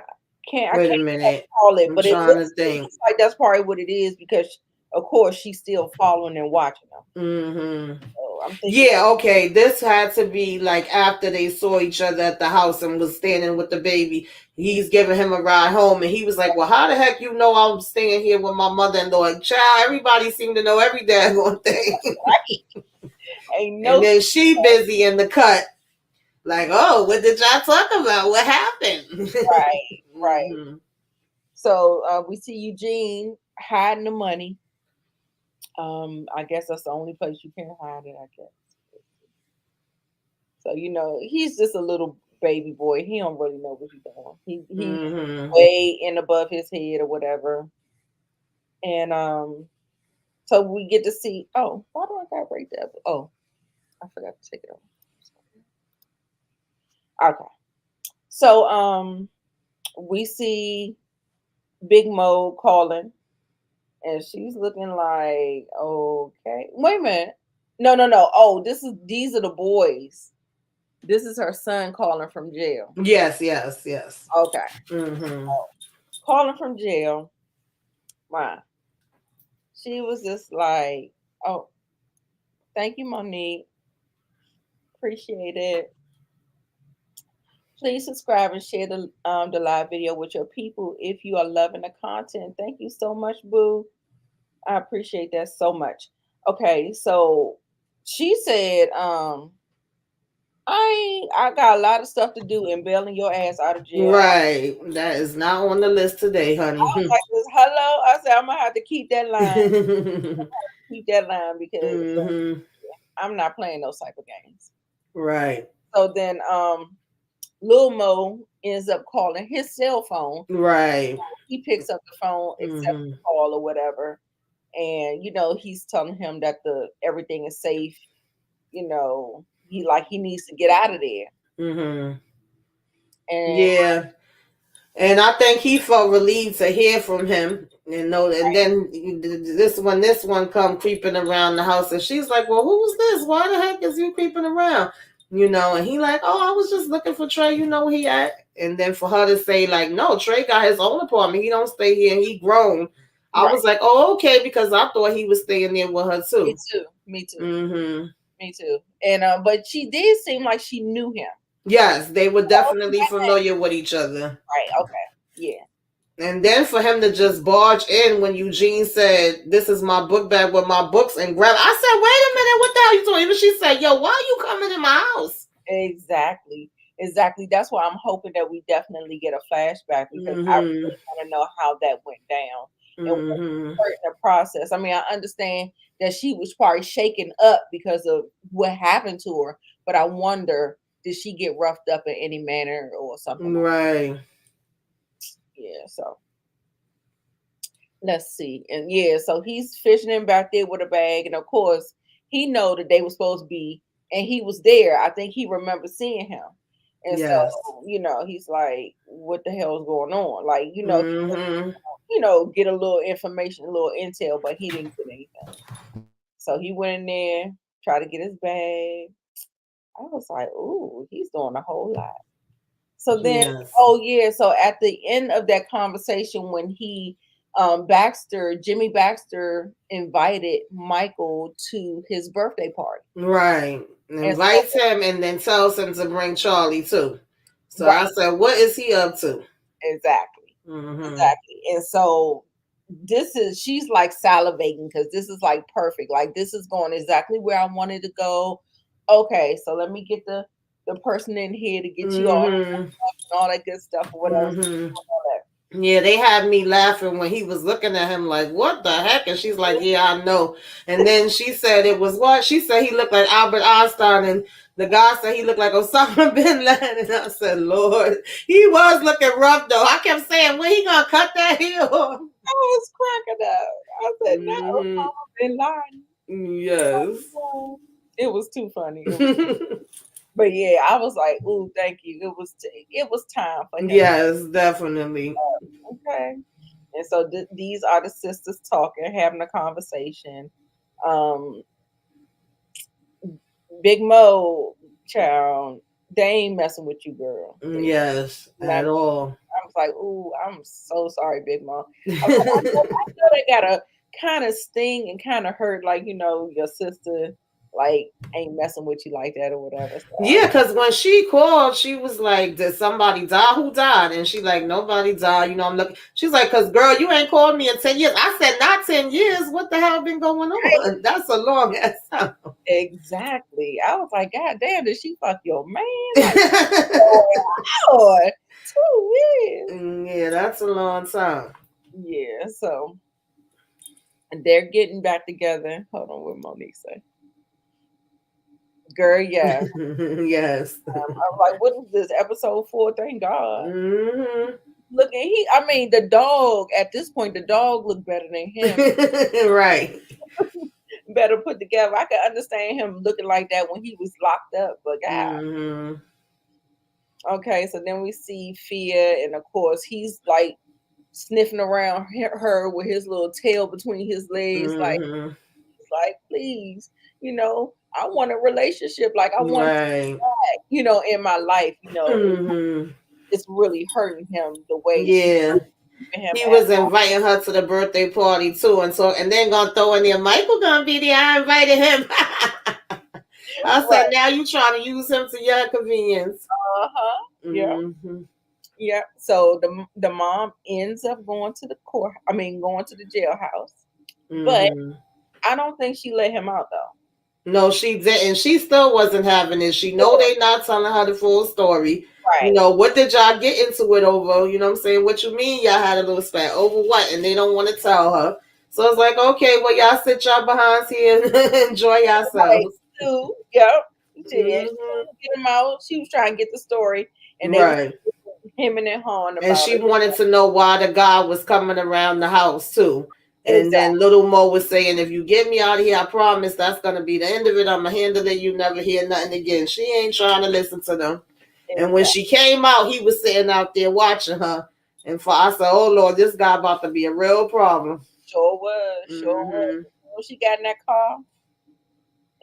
I Wait a can't minute. call it, I'm but it trying to think. looks like that's probably what it is because of course she's still following and watching them. Mm-hmm. So I'm thinking Yeah, okay. This had to be like after they saw each other at the house and was standing with the baby. He's giving him a ride home, and he was like, "Well, how the heck you know I'm staying here with my mother-in-law?" Child, everybody seemed to know every daggone thing. right. Ain't And no then she busy in the cut, like, "Oh, what did y'all talk about? What happened?" right, right. Mm-hmm. So we see Eugene hiding the money. I guess that's the only place you can hide it, I guess. So he's just a little baby boy. He don't really know what he's doing. He's Mm-hmm. way in above his head or whatever. And so we get to see. Oh, why do I got right there? Oh, I forgot to take it off. Okay. So we see Big Mo calling, and she's looking like, okay. Wait a minute. No, no, no. Oh, these are the boys. This is her son calling from jail. Yes, yes, yes. Okay. Mm-hmm. Calling from jail. Wow. She was just like, oh, thank you, Monique. Appreciate it. Please subscribe and share the live video with your people if you are loving the content. Thank you so much, Boo. I appreciate that so much. Okay, so she said, I got a lot of stuff to do in bailing your ass out of jail. Right. That is not on the list today, I was honey. like, hello. I said I'm gonna have to keep that line, keep that line because hmm I'm not playing those type of games. Right. So then, Lil Mo ends up calling his cell phone. Right. He picks up the phone, accepts hmm the call or whatever, and he's telling him that the everything is safe. He needs to get out of there, hmm and Yeah. And I think he felt relieved to hear from him, and then this one come creeping around the house, and she's like, "Well, who's this? Why the heck is you creeping around?" And he like, "Oh, I was just looking for Trey. You know where he at?" And then for her to say like, "No, Trey got his own apartment. He don't stay here. He grown." I right, was like, "Oh, okay," because I thought he was staying there with her me too. too, me too, hmm me too. And but she did seem like she knew him. Yes, they were Oh, definitely familiar with each other. right, okay, yeah, And then for him to just barge in when Eugene said, "This is my book bag with my books," and grab, I said, "Wait a minute, what the hell you doing?" Even she said, "Yo, why are you coming in my house?" exactly, exactly. That's why I'm hoping that we definitely get a flashback because I Mm-hmm. really want to know how that went down and what Mm-hmm. hurt in the process. I mean, I understand that she was probably shaken up because of what happened to her, but I wonder, did she get roughed up in any manner or something like Right. that? Yeah, so let's see. And yeah, so he's fishing him back there with a bag, and of course he know that they were supposed to be, and he was there. I think he remembers seeing him, and Yes. so he's like, "What the hell is going on?" Like Mm-hmm. get a little information, a little intel, but he didn't get anything. So he went in there, tried to get his bag. I was like, "Ooh, he's doing a whole lot." So then, Yes. oh yeah, so at the end of that conversation, when Jimmy Baxter invited Michael to his birthday party, Right. and so Invites him and then tells him to bring Charlie too. So right, I said, "What is he up to?" exactly, Mm-hmm. exactly, and so she's like salivating because this is like perfect, like this is going exactly where I wanted to go. Okay, so let me get the person in here to get you Mm-hmm. all that good stuff or whatever. Mm-hmm. Yeah, they had me laughing when he was looking at him like, "What the heck?" And she's like, "Yeah, I know." And then she said it was what? She said he looked like Albert Einstein, and the guy said he looked like Osama bin Laden. And I said, "Lord, he was looking rough though." I kept saying, "When he gonna cut that heel off?" I was cracking up. I said, "No, Mm-hmm. Osama bin Laden." Yes. It was too funny. But yeah, I was like, "Ooh, thank you." It was time for him. Yes, definitely. Okay, and so these are the sisters talking, having a conversation. Um, Big Mo, child, they ain't messing with you, girl. Yes, Not. at all. I was like, "Ooh, I'm so sorry, Big Mo." I was like, I know they got to kind of sting and kind of hurt, like your sister, like ain't messing with you like that or whatever. So Yeah, because when she called, she was like, "Did somebody die? Who died?" And she like, "Nobody died." I'm looking. She's like, "Cause girl, you ain't called me in 10 years." I said, "Not 10 years. What the hell been going on? That's a long ass time." exactly, I was like, "God damn, did she fuck your man?" Like, Lord, 2 years. Yeah, that's a long time. Yeah, so they're getting back together. Hold on, what Monique say? Girl, yeah. Yes. I'm like, what is this? Episode 4? Thank God. hmm Look, and I mean, the dog, at this point, the dog looked better than him. Right. Better put together. I could understand him looking like that when he was locked up, but God. hmm Okay, so then we see Fia, and of course, he's like sniffing around her with his little tail between his legs, hmm like, please, I want a relationship. Like, I want Right. in my life, hmm it's really hurting him the way she's Yeah. keeping him He at was inviting her to the birthday party too, and then gonna throw in there, Michael gonna be there. I invited him. I said, right. now you trying to use him to your convenience. Uh-huh. Yeah, Mm-hmm. yeah. So the mom ends up going to the court. I mean, going to the jailhouse, but Mm-hmm. I don't think she let him out though. No, she didn't. She still wasn't having it. She know Sure. they not telling her the full story. You Right. know, what did y'all get into it over? You know what I'm saying? What you mean y'all had a little spat? Over what? And they don't want to tell her. So it's like, okay, well, y'all sit y'all behinds here and enjoy Right. yourselves. Sue. Yep. She did. She Hmm. wanted to get him out. She was trying to get the story, and they was Right. hemming and hawing And about she it. wanted to know why the guy was coming around the house too. And then Exactly. little Mo was saying, if you get me out of here, I promise that's gonna be the end of it. I'ma handle it. You never hear nothing again. She ain't trying to listen to them. And when Exactly. she came out, he was sitting out there watching her. And for I said, oh Lord, this guy about to be a real problem. Sure was. Sure was. Hmm. When she got in that car,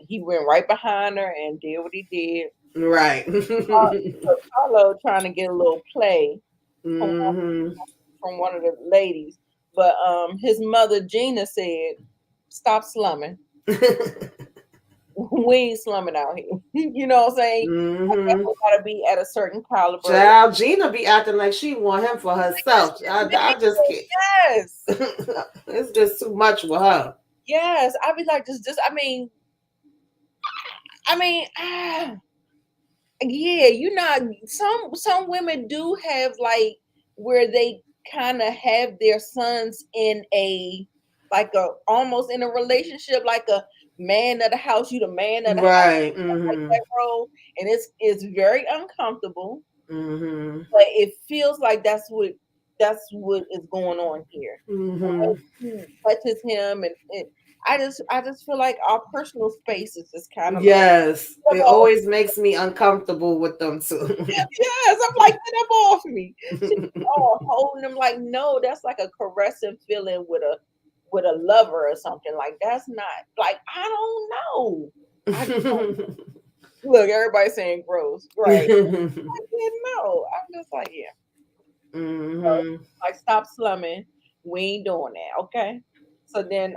he went right behind her and did what he did. Right. So Carlo trying to get a little play from Hmm. one of the ladies, but his mother Gina said, "Stop slumming. We ain't slumming out here." You know what I'm saying? I guess Hmm. we gotta be at a certain caliber. Child, Gina be acting like she want him for herself. I just can't. Yes, It's just too much with her. yes. I be like, just. I mean, yeah. You know, some women do have like where they kind of have their sons in a like a almost in a relationship, like a man of the house. You the man of the house, Right. like Mm-hmm. that role, and it's very uncomfortable. Mm-hmm. But it feels like that's what is going on here. Mm-hmm. He touches him, and I just feel like our personal space is just kind of like Yes. get It up off. always makes me uncomfortable with them too. Yes, I'm like get up off me. She, oh, holding him like no, that's like a caressing feeling with a lover or something. Like that's not like I don't know. I look everybody saying gross, right? I didn't know. I'm just like yeah. So, Mm-hmm. like stop slumming. We ain't doing that, okay? So then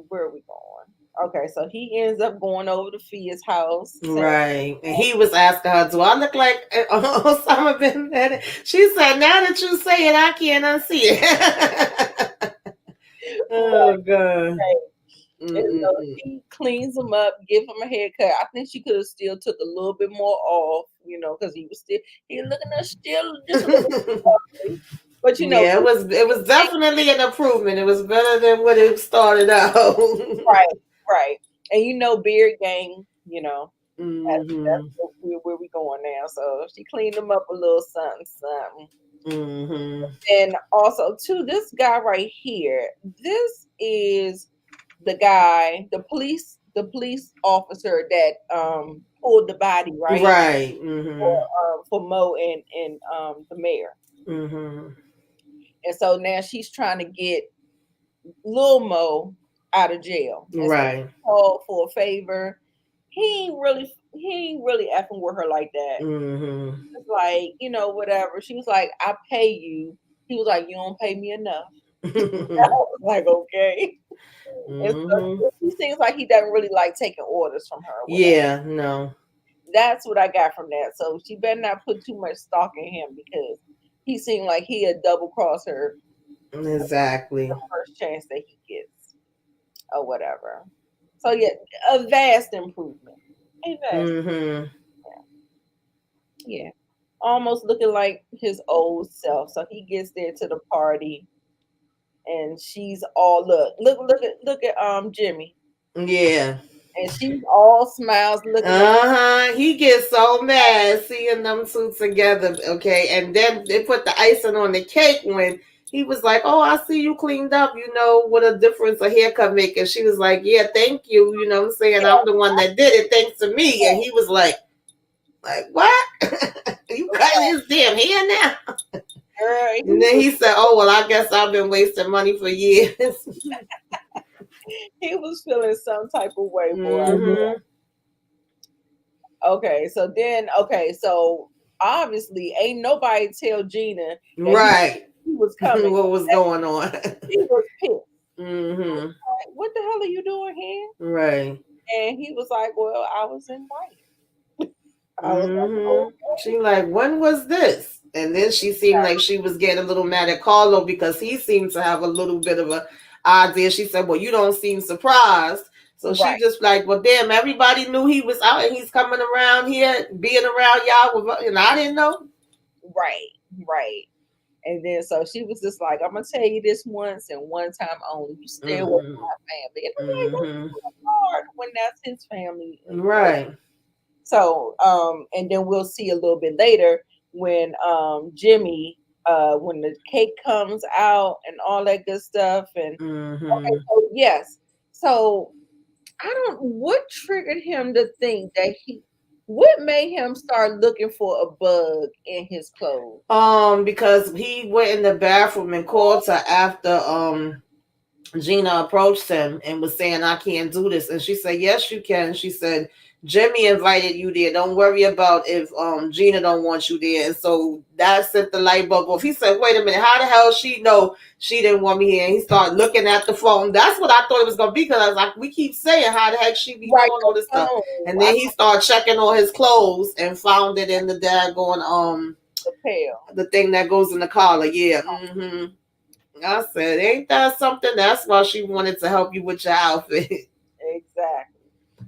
where are we going? Okay, so he ends up going over to Fia's house saying, Right. And he was asking her, do I look like Osama bin Laden? She said, now that you say it, I can't unsee it. right, Oh, God. right. And so Mm-mm-mm. she cleans him up, give him a haircut. I think she could have still took a little bit more off, because he was looking at still just a little ugly. But Yeah, it was definitely an improvement. It was better than what it started out. right, right. And Beard Gang, that's Hmm. where we going now. So she cleaned him up a little something, something. Hmm. And also, too, this guy right here, this is the guy, the police officer that pulled the body, right? Right. For Hmm. Mo and the mayor. Hmm. And so now she's trying to get Lil Mo out of jail. And so Right. she called for a favor. He ain't really effing with her like that. Hmm. It's like, whatever. She was like, I pay you. He was like, you don't pay me enough. I was like, okay. And Hmm. so he seems like he doesn't really like taking orders from her or whatever. Yeah, no. That's what I got from that. So she better not put too much stock in him because he seemed like he'd double cross her the Exactly. first chance that he gets or whatever. So yeah, a vast improvement. A vast, Hmm. yeah. Almost looking like his old self. So he gets there to the party and she's all look at Jimmy. Yeah. And she's all smiles looking at Uh-huh. He gets so mad seeing them two together. Okay. And then they put the icing on the cake when he was like, oh, I see you cleaned up. You know what a difference a haircut make. And she was like, yeah, thank you. You know what I'm saying? I'm the one that did it. Thanks to me. And he was like, what? You cutting his damn hair now? her. And then he said, oh, well, I guess I've been wasting money for years. He was feeling some type of way, boy. Hmm. Okay, so obviously ain't nobody tell Gina that Right. he was coming. What was going on? He was pissed. Hmm. Like, what the hell are you doing here? Right. And he was like, well, I was invited. I was like, oh, She like, when was this? And then she seemed like she was getting a little mad at Carlo because he seemed to have a little bit of a idea. She said, well, you don't seem surprised. So she right, just like, well, damn, everybody knew he was out and he's coming around here, being around y'all with, and I didn't know. right, right. And then so she was just like, I'm gonna tell you this once and one time only. You stay away from Mm-hmm. my family. And I'm like, Mm-hmm. that's hard when that's his family. Right. So, and then we'll see a little bit later when Jimmy, when the cake comes out and all that good stuff. And okay, Mm-hmm. so yes. So I don't what triggered him to think that what made him start looking for a bug in his clothes? Because he went in the bathroom and called her after Gina approached him and was saying, I can't do this. And she said, yes, you can. She said, Jimmy invited you there. Don't worry about if Gina don't want you there. And so that set the light bulb off. He said, wait a minute, how the hell she know she didn't want me here? And he started looking at the phone. That's what I thought it was gonna be, because I was like, we keep saying how the heck she be Right, knowing all the this stuff. phone. And I then he started checking all his clothes and found it in the daggone the pill. the thing that goes in the collar. Yeah. Mm-hmm. I said, ain't that something? That's why she wanted to help you with your outfit. Exactly.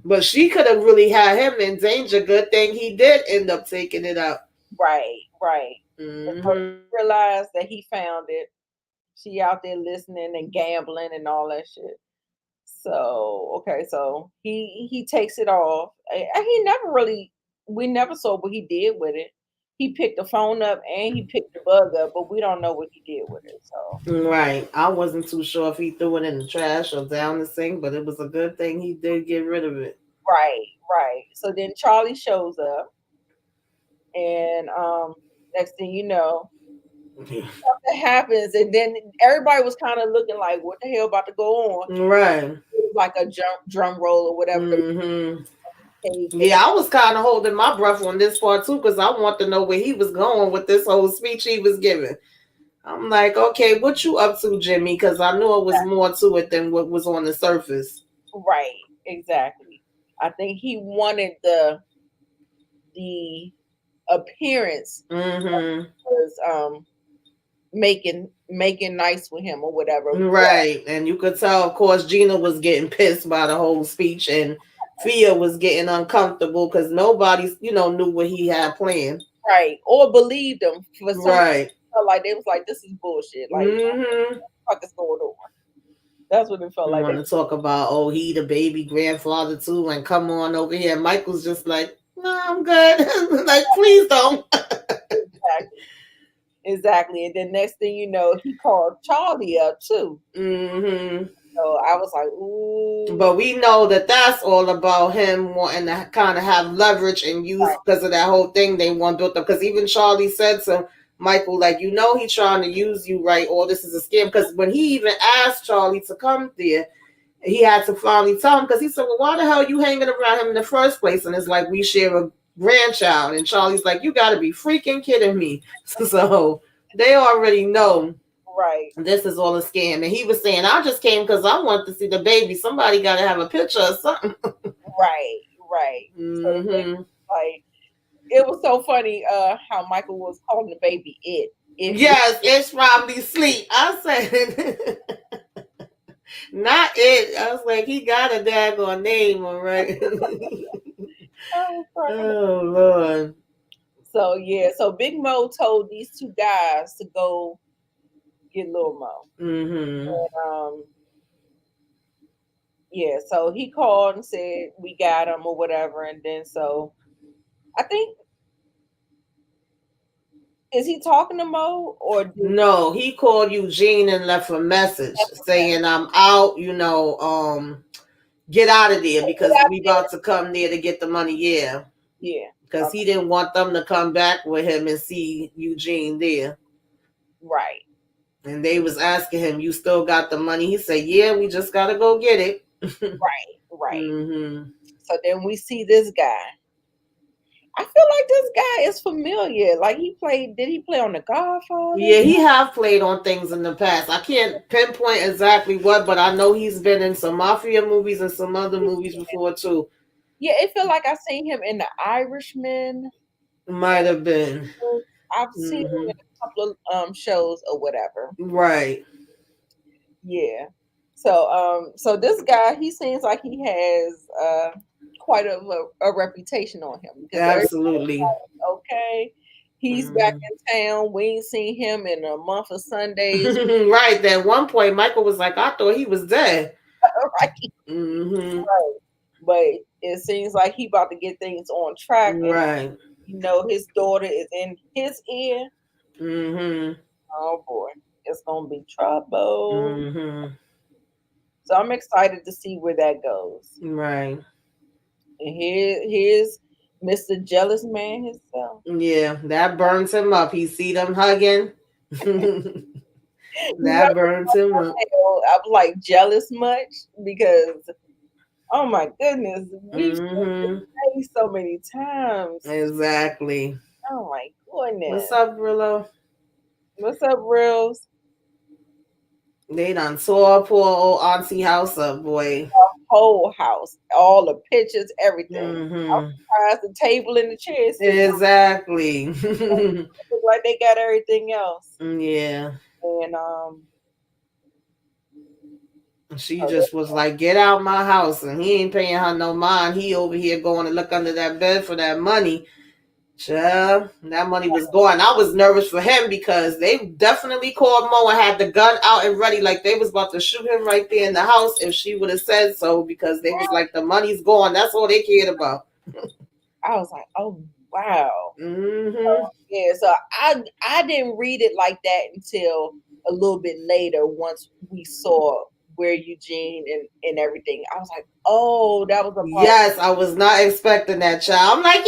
But she could have really had him in danger. Good thing he did end up taking it up. Right, right. And so Mm-hmm. she realized that he found it. She out there listening and gambling and all that shit. So okay, so he takes it off. And he never really we never saw what he did with it. He picked the phone up and he picked the bug up, but we don't know what he did with it. So Right. I wasn't too sure if he threw it in the trash or down the sink, but it was a good thing he did get rid of it. right, right. So then Charlie shows up and next thing you know, something happens and then everybody was kind of looking like what the hell about to go on. Right. It was like a drum roll or whatever they Mm-hmm. cake and Yeah, I was kind of holding my breath on this part too, because I want to know where he was going with this whole speech he was giving. I'm like, okay, what you up to, Jimmy? Because I knew it was more to it than what was on the surface. right, exactly. I think he wanted the appearance Mm-hmm. was making nice with him or whatever. Right. And you could tell, of course, Gina was getting pissed by the whole speech, and Fia was getting uncomfortable because nobody, knew what he had planned. Right. Or believed him for some reason. Right. Felt like they was like, this is bullshit. Like, Mm-hmm. what the fuck is going on? That's what it felt You like. want to talk about, oh, he the baby grandfather too, and come on over here. Michael's just like, no, I'm good. Like, please don't. Exactly. Exactly. And then next thing you know, he called Charlie up too. Mm-hmm. So I was like, ooh. But we know that that's all about him wanting to kind of have leverage and use, Right, because of that whole thing they want built up. Because even Charlie said to Michael, like, he's trying to use you, right? All this is a scam. Because when he even asked Charlie to come there, he had to finally tell him, because he said, well, why the hell are you hanging around him in the first place? And it's like, we share a grandchild. And Charlie's like, you got to be freaking kidding me. So they already know right, this is all a scam. And he was saying, I just came because I want to see the baby. Somebody got to have a picture or something. right, right. So then, Mm-hmm. like, it was so funny how Michael was calling the baby it. Yes, it's probably sleep. I said, not it. I was like, he got a daggone name, all right. I was cracking up. Oh, Lord. So yeah, so Big Mo told these two guys to go get Lil Mo. Mm-hmm. And, yeah, so he called and said we got him or whatever, and then so I think is he talking to Mo or did No, he called Eugene and left a message saying, I'm out, get out of there because we about to come there to get the money. Yeah. yeah, Because he didn't want them to come back with him and see Eugene there. right, And they was asking him, you still got the money? He said, yeah, we just got to go get it. right. Mm-hmm. So then we see this guy. I feel like this guy is familiar. Like did he play on The Godfather? Yeah, he have played on things in the past. I can't pinpoint exactly what, but I know he's been in some mafia movies and some other movies before too. Yeah, it felt like I seen him in The Irishman. Might have been. I've seen him Hmm. in a couple of shows or whatever. Right. Yeah. So this guy, he seems like he has quite a reputation on him because everybody's Absolutely. like, okay, he's back Hmm. in town. We ain't seen him in a month of Sundays. Right. At one point, Michael was like, I thought he was dead. Right. Hmm. Right. But it seems like he about to get things on track, and Right. his daughter is in his ear. Hmm. Oh boy, it's gonna be trouble. Hmm. So I'm excited to see where that goes. Right. And here's Mr. Jealous Man himself. Yeah, that burns him up. He see them hugging. You That burns him up. know, I'm like jealous much because oh my goodness, we've seen Hmm. this face so many times. Exactly. Oh my What's goodness. up, Brillo? What's up, Reels? They done tore poor old auntie house up, boy. Whole house, all the pictures, everything. I'm Hmm. surprised the table and the chairs still Exactly. look like they got everything else. Yeah. And She oh, just was like, get out my house. And he ain't paying her no mind. He over here going to look under that bed for that money. Child, that money was gone. I was nervous for him because they definitely called Mo and had the gun out and ready, like they was about to shoot him right there in the house if she would have said so, because they was like, the money's gone. That's all they cared about. I was like, oh wow. Hmm. Yeah, so I didn't read it like that until a little bit later once we saw where Eugene and everything. I was like, oh, that was a part. Yes, I was not expecting that, child. I'm like,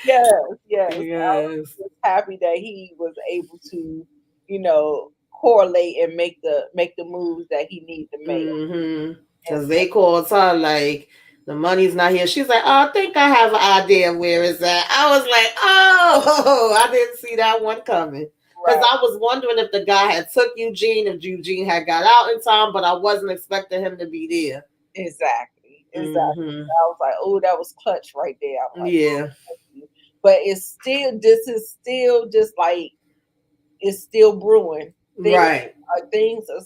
Yes, yes. I was Eugene. Yes. just happy that he was able to, you know, correlate and make the moves that he needed to make. Mm-hmm. And Because they called her like, the money's not here. She's like, oh, I think I have an idea where it's at. I was like, oh, I didn't see that one coming. Because right, I was wondering if the guy had took Eugene, if Eugene had got out in time, but I wasn't expecting him to be there. exactly, exactly. Mm-hmm. I was like, oh, that was clutch right there. I'm like, Yeah. thank you. But this is still just like it's still brewing. Things Right. things are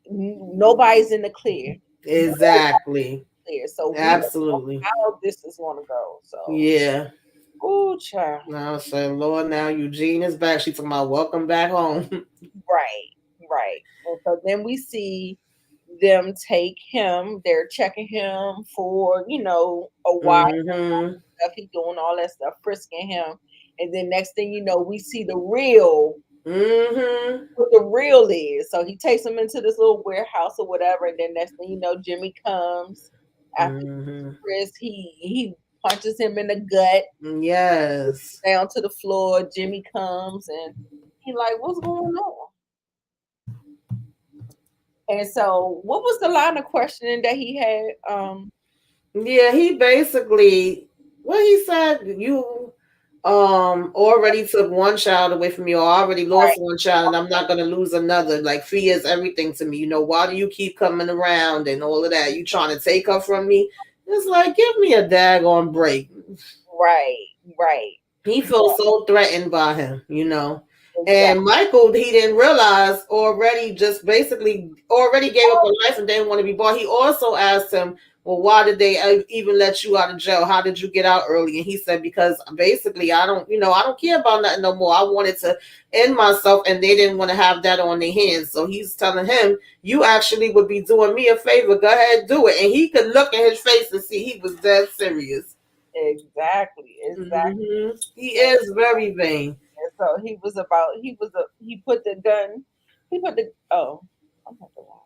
nobody's in the clear. Exactly. Clear. So we don't know Absolutely. how this is gonna go. So Yeah. ooh child. Now I said, Lord, now Eugene is back. She's talking about welcome back home. Right, right. And so then we see them take him, they're checking him for, a while Mm-hmm. stuff. He doing all that stuff, frisking him. And then next thing you know, we see the real Mm-hmm. what the real is. So he takes him into this little warehouse or whatever, and then next thing you know, Jimmy comes after Mm-hmm. Chris. He punches him in the gut, Yes. down to the floor. Jimmy comes and he like, what's going on? And so, what was the line of questioning that he had? Yeah, he basically what he said, you already took one child away from me, or already lost Right, one child, and I'm not gonna lose another. Like fear is everything to me. Why do you keep coming around and all of that? You trying to take her from me? It's like, give me a daggone break. right, right. He feels so threatened by him. And Exactly. Michael, he didn't realize already, just basically already gave up on life and didn't want to be born. He also asked him, well, why did they even let you out of jail? How did you get out early? And he said, because basically I don't care about nothing no more. I wanted to end myself and they didn't want to have that on their hands. So he's telling him, you actually would be doing me a favor. Go ahead, do it. And he could look in his face and see he was dead serious. Exactly, exactly. Hmm. He is very vain. And so he put the gun, he put the oh, I'm not the wrong.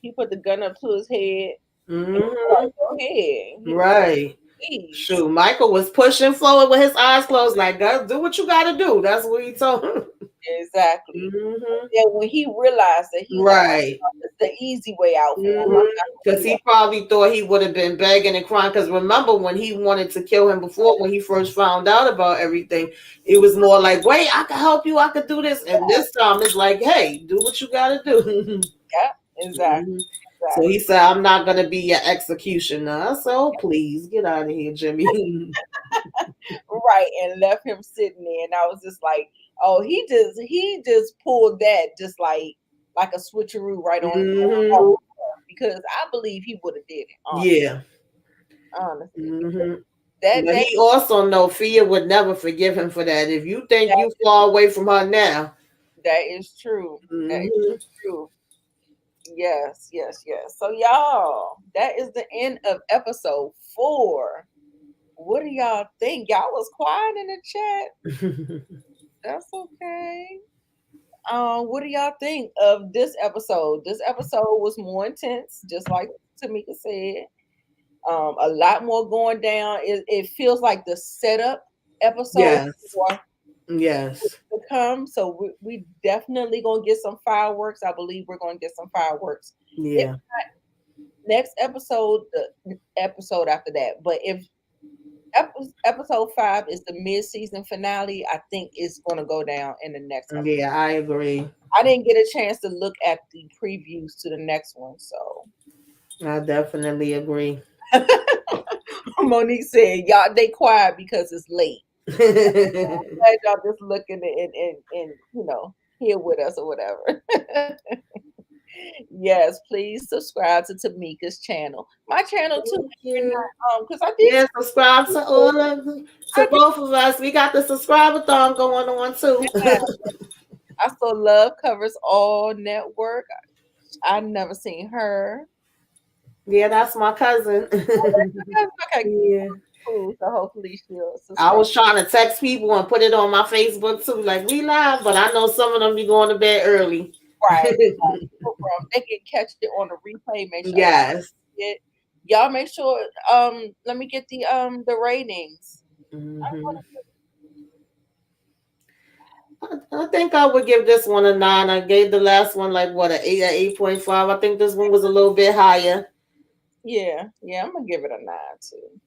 He put the gun up to his head and he was Hmm. like, go ahead. He was like, Right. please. Shoot, Michael was pushing forward with his eyes closed, like, "God, do what you got to do." That's what he told him. Exactly. Hmm. Then when he realized that he's like, Right. it's the easy way out for him. I'm not gonna Because do he that. probably thought he would have been begging and crying. Because remember when he wanted to kill him before, when he first found out about everything, it was more like, "Wait, I can help you. I could do this." And this time it's like, "Hey, do what you got to do." Yeah, exactly. Mhm. So he said, I'm not going to be your executioner. So please get out of here, Jimmy. Right, and left him sitting there, and I was just like, oh, he just pulled that just like a switcheroo right on Hmm. because I believe he would have did it, Yeah. honestly, because Hmm. that But that he also know Fia would never forgive him for that. If you think that you far away from her now, that is true. That is hmm true. Yes, yes, yes. So y'all, that is the end of episode 4. What do y'all think? Y'all was quiet in the chat. That's okay. What do y'all think of this episode? This episode was more intense, just like Tamika said. A lot more going down. It feels like the setup episode yes, for yes, to come. So we definitely gonna get some fireworks. I believe we're gonna get some fireworks. If yeah, next episode, the episode after that. But if episode 5 is the mid-season finale, I think it's gonna go down in the next episode. yeah, I agree. I didn't get a chance to look at the previews to the next one, so I definitely agree. Monique said, "Y'all, they quiet because it's late. Glad y'all just looking and here with us or whatever." Yes, please subscribe to Tamika's channel, my channel too. Thank If you're you. not, because I did, Yeah, subscribe to all of to I did. both of us. We got the subscriber thon going on too. Yeah. I saw Love Covers All Network. I never seen her. Yeah, that's my cousin. Okay, Yeah. cool. So hopefully she'll I subscribe. was trying to text people and put it on my Facebook too, like we live, but I know some of them be going to bed early. Right. No problem. They can catch it on the replay. Make sure Yes. it. Y'all make sure. Let me get the ratings. Hmm. I think I would give this one a 9. I gave the last one like what, a 8, a 8.5. I think this one was a little bit higher. Yeah, yeah. I'm gonna give it a 9 too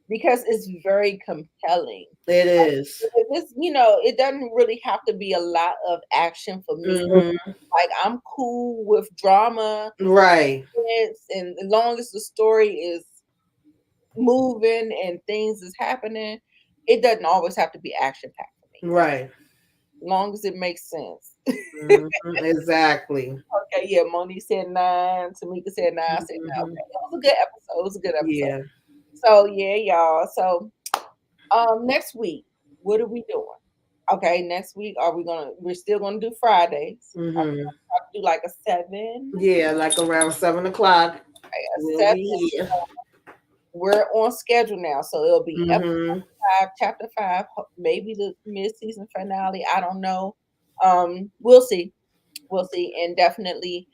because it's very compelling. It is. It doesn't really have to be a lot of action for me. Hmm. Like I'm cool with drama, Right. and as long as the story is moving and things is happening, it doesn't always have to be action packed for me. Right. As long as it makes sense. Hmm. Exactly. Okay, yeah, Monique said 9, Tamika said 9, I said 9. Hmm. Okay, it was a good episode. It was a good episode. Yeah. So yeah, y'all. So next week, what are we doing? Okay, next week we're still gonna do Fridays. I'm Hmm. gonna do like a 7. Yeah, like around 7 o'clock, Okay, a we'll 7. be here. We're on schedule now, so it'll be Hmm. chapter 5, maybe the mid-season finale. I don't know. We'll see. We'll see. And definitely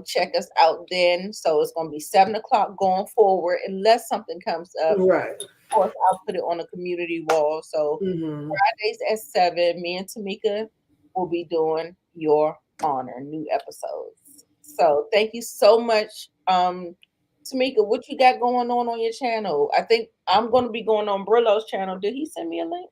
check us out then. So it's gonna be 7 o'clock going forward, unless something comes up. Right. Of course, I'll put it on the community wall. So Hmm. Fridays at 7, me and Tamika will be doing your honor, new episodes. So thank you so much. Tamika, what you got going on your channel? I think I'm going to be going on Brillo's channel. Did he send me a link?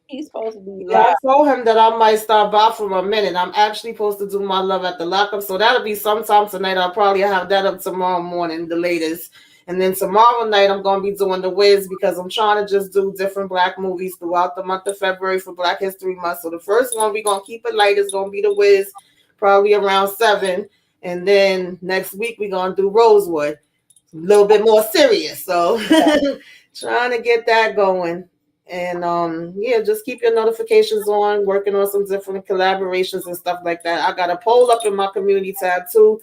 He's supposed to be Yeah, live. I told him that I might stop by for a minute. I'm actually supposed to do my love at the lockup, so that'll be sometime tonight. I'll probably have that up tomorrow morning, the latest. And then tomorrow night, I'm going to be doing The Wiz because I'm trying to just do different Black movies throughout the month of February for Black History Month. So the first one we're going to keep it light is going to be The Wiz, probably around 7. And then next week, we're going to do Rosewood, a little bit more serious. So trying to get that going. And yeah, just keep your notifications on, working on some different collaborations and stuff like that. I got a poll up in my community tab too,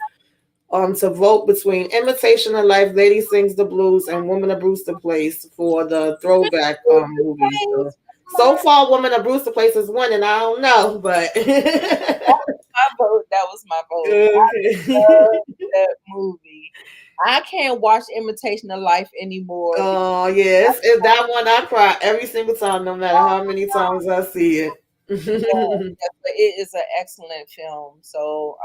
to vote between Imitation of Life, Lady Sings the Blues, and Woman of Brewster Place for the throwback movies. So far, Woman of Brewster Place is winning. I don't know, but My vote. That was my vote. I okay. love that movie. I can't watch Imitation of Life anymore. Oh yes, it's that one I cry every single time, no matter how many times I see it. Yes, but it is an excellent film. So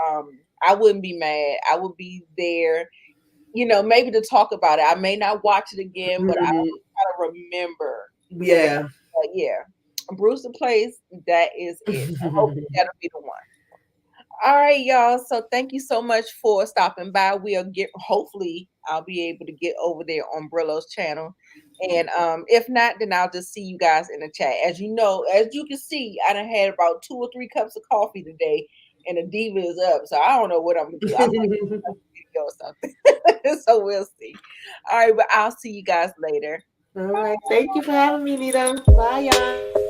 I wouldn't be mad. I would be there, maybe to talk about it. I may not watch it again, but I Mhm. try to remember the way. Yeah. But yeah, Brewster Place, that is it. Hopefully that'll be the one. All right, y'all. So thank you so much for stopping by. We'll get hopefully I'll be able to get over there on Brillo's channel. And if not, then I'll just see you guys in the chat. As you know, as you can see, I done had about 2 or 3 cups of coffee today, and the diva is up. So I don't know what I'm gonna do. I might video or something. So we'll see. All right, but I'll see you guys later. All right. Thank you for having me, Nita. Bye, y'all.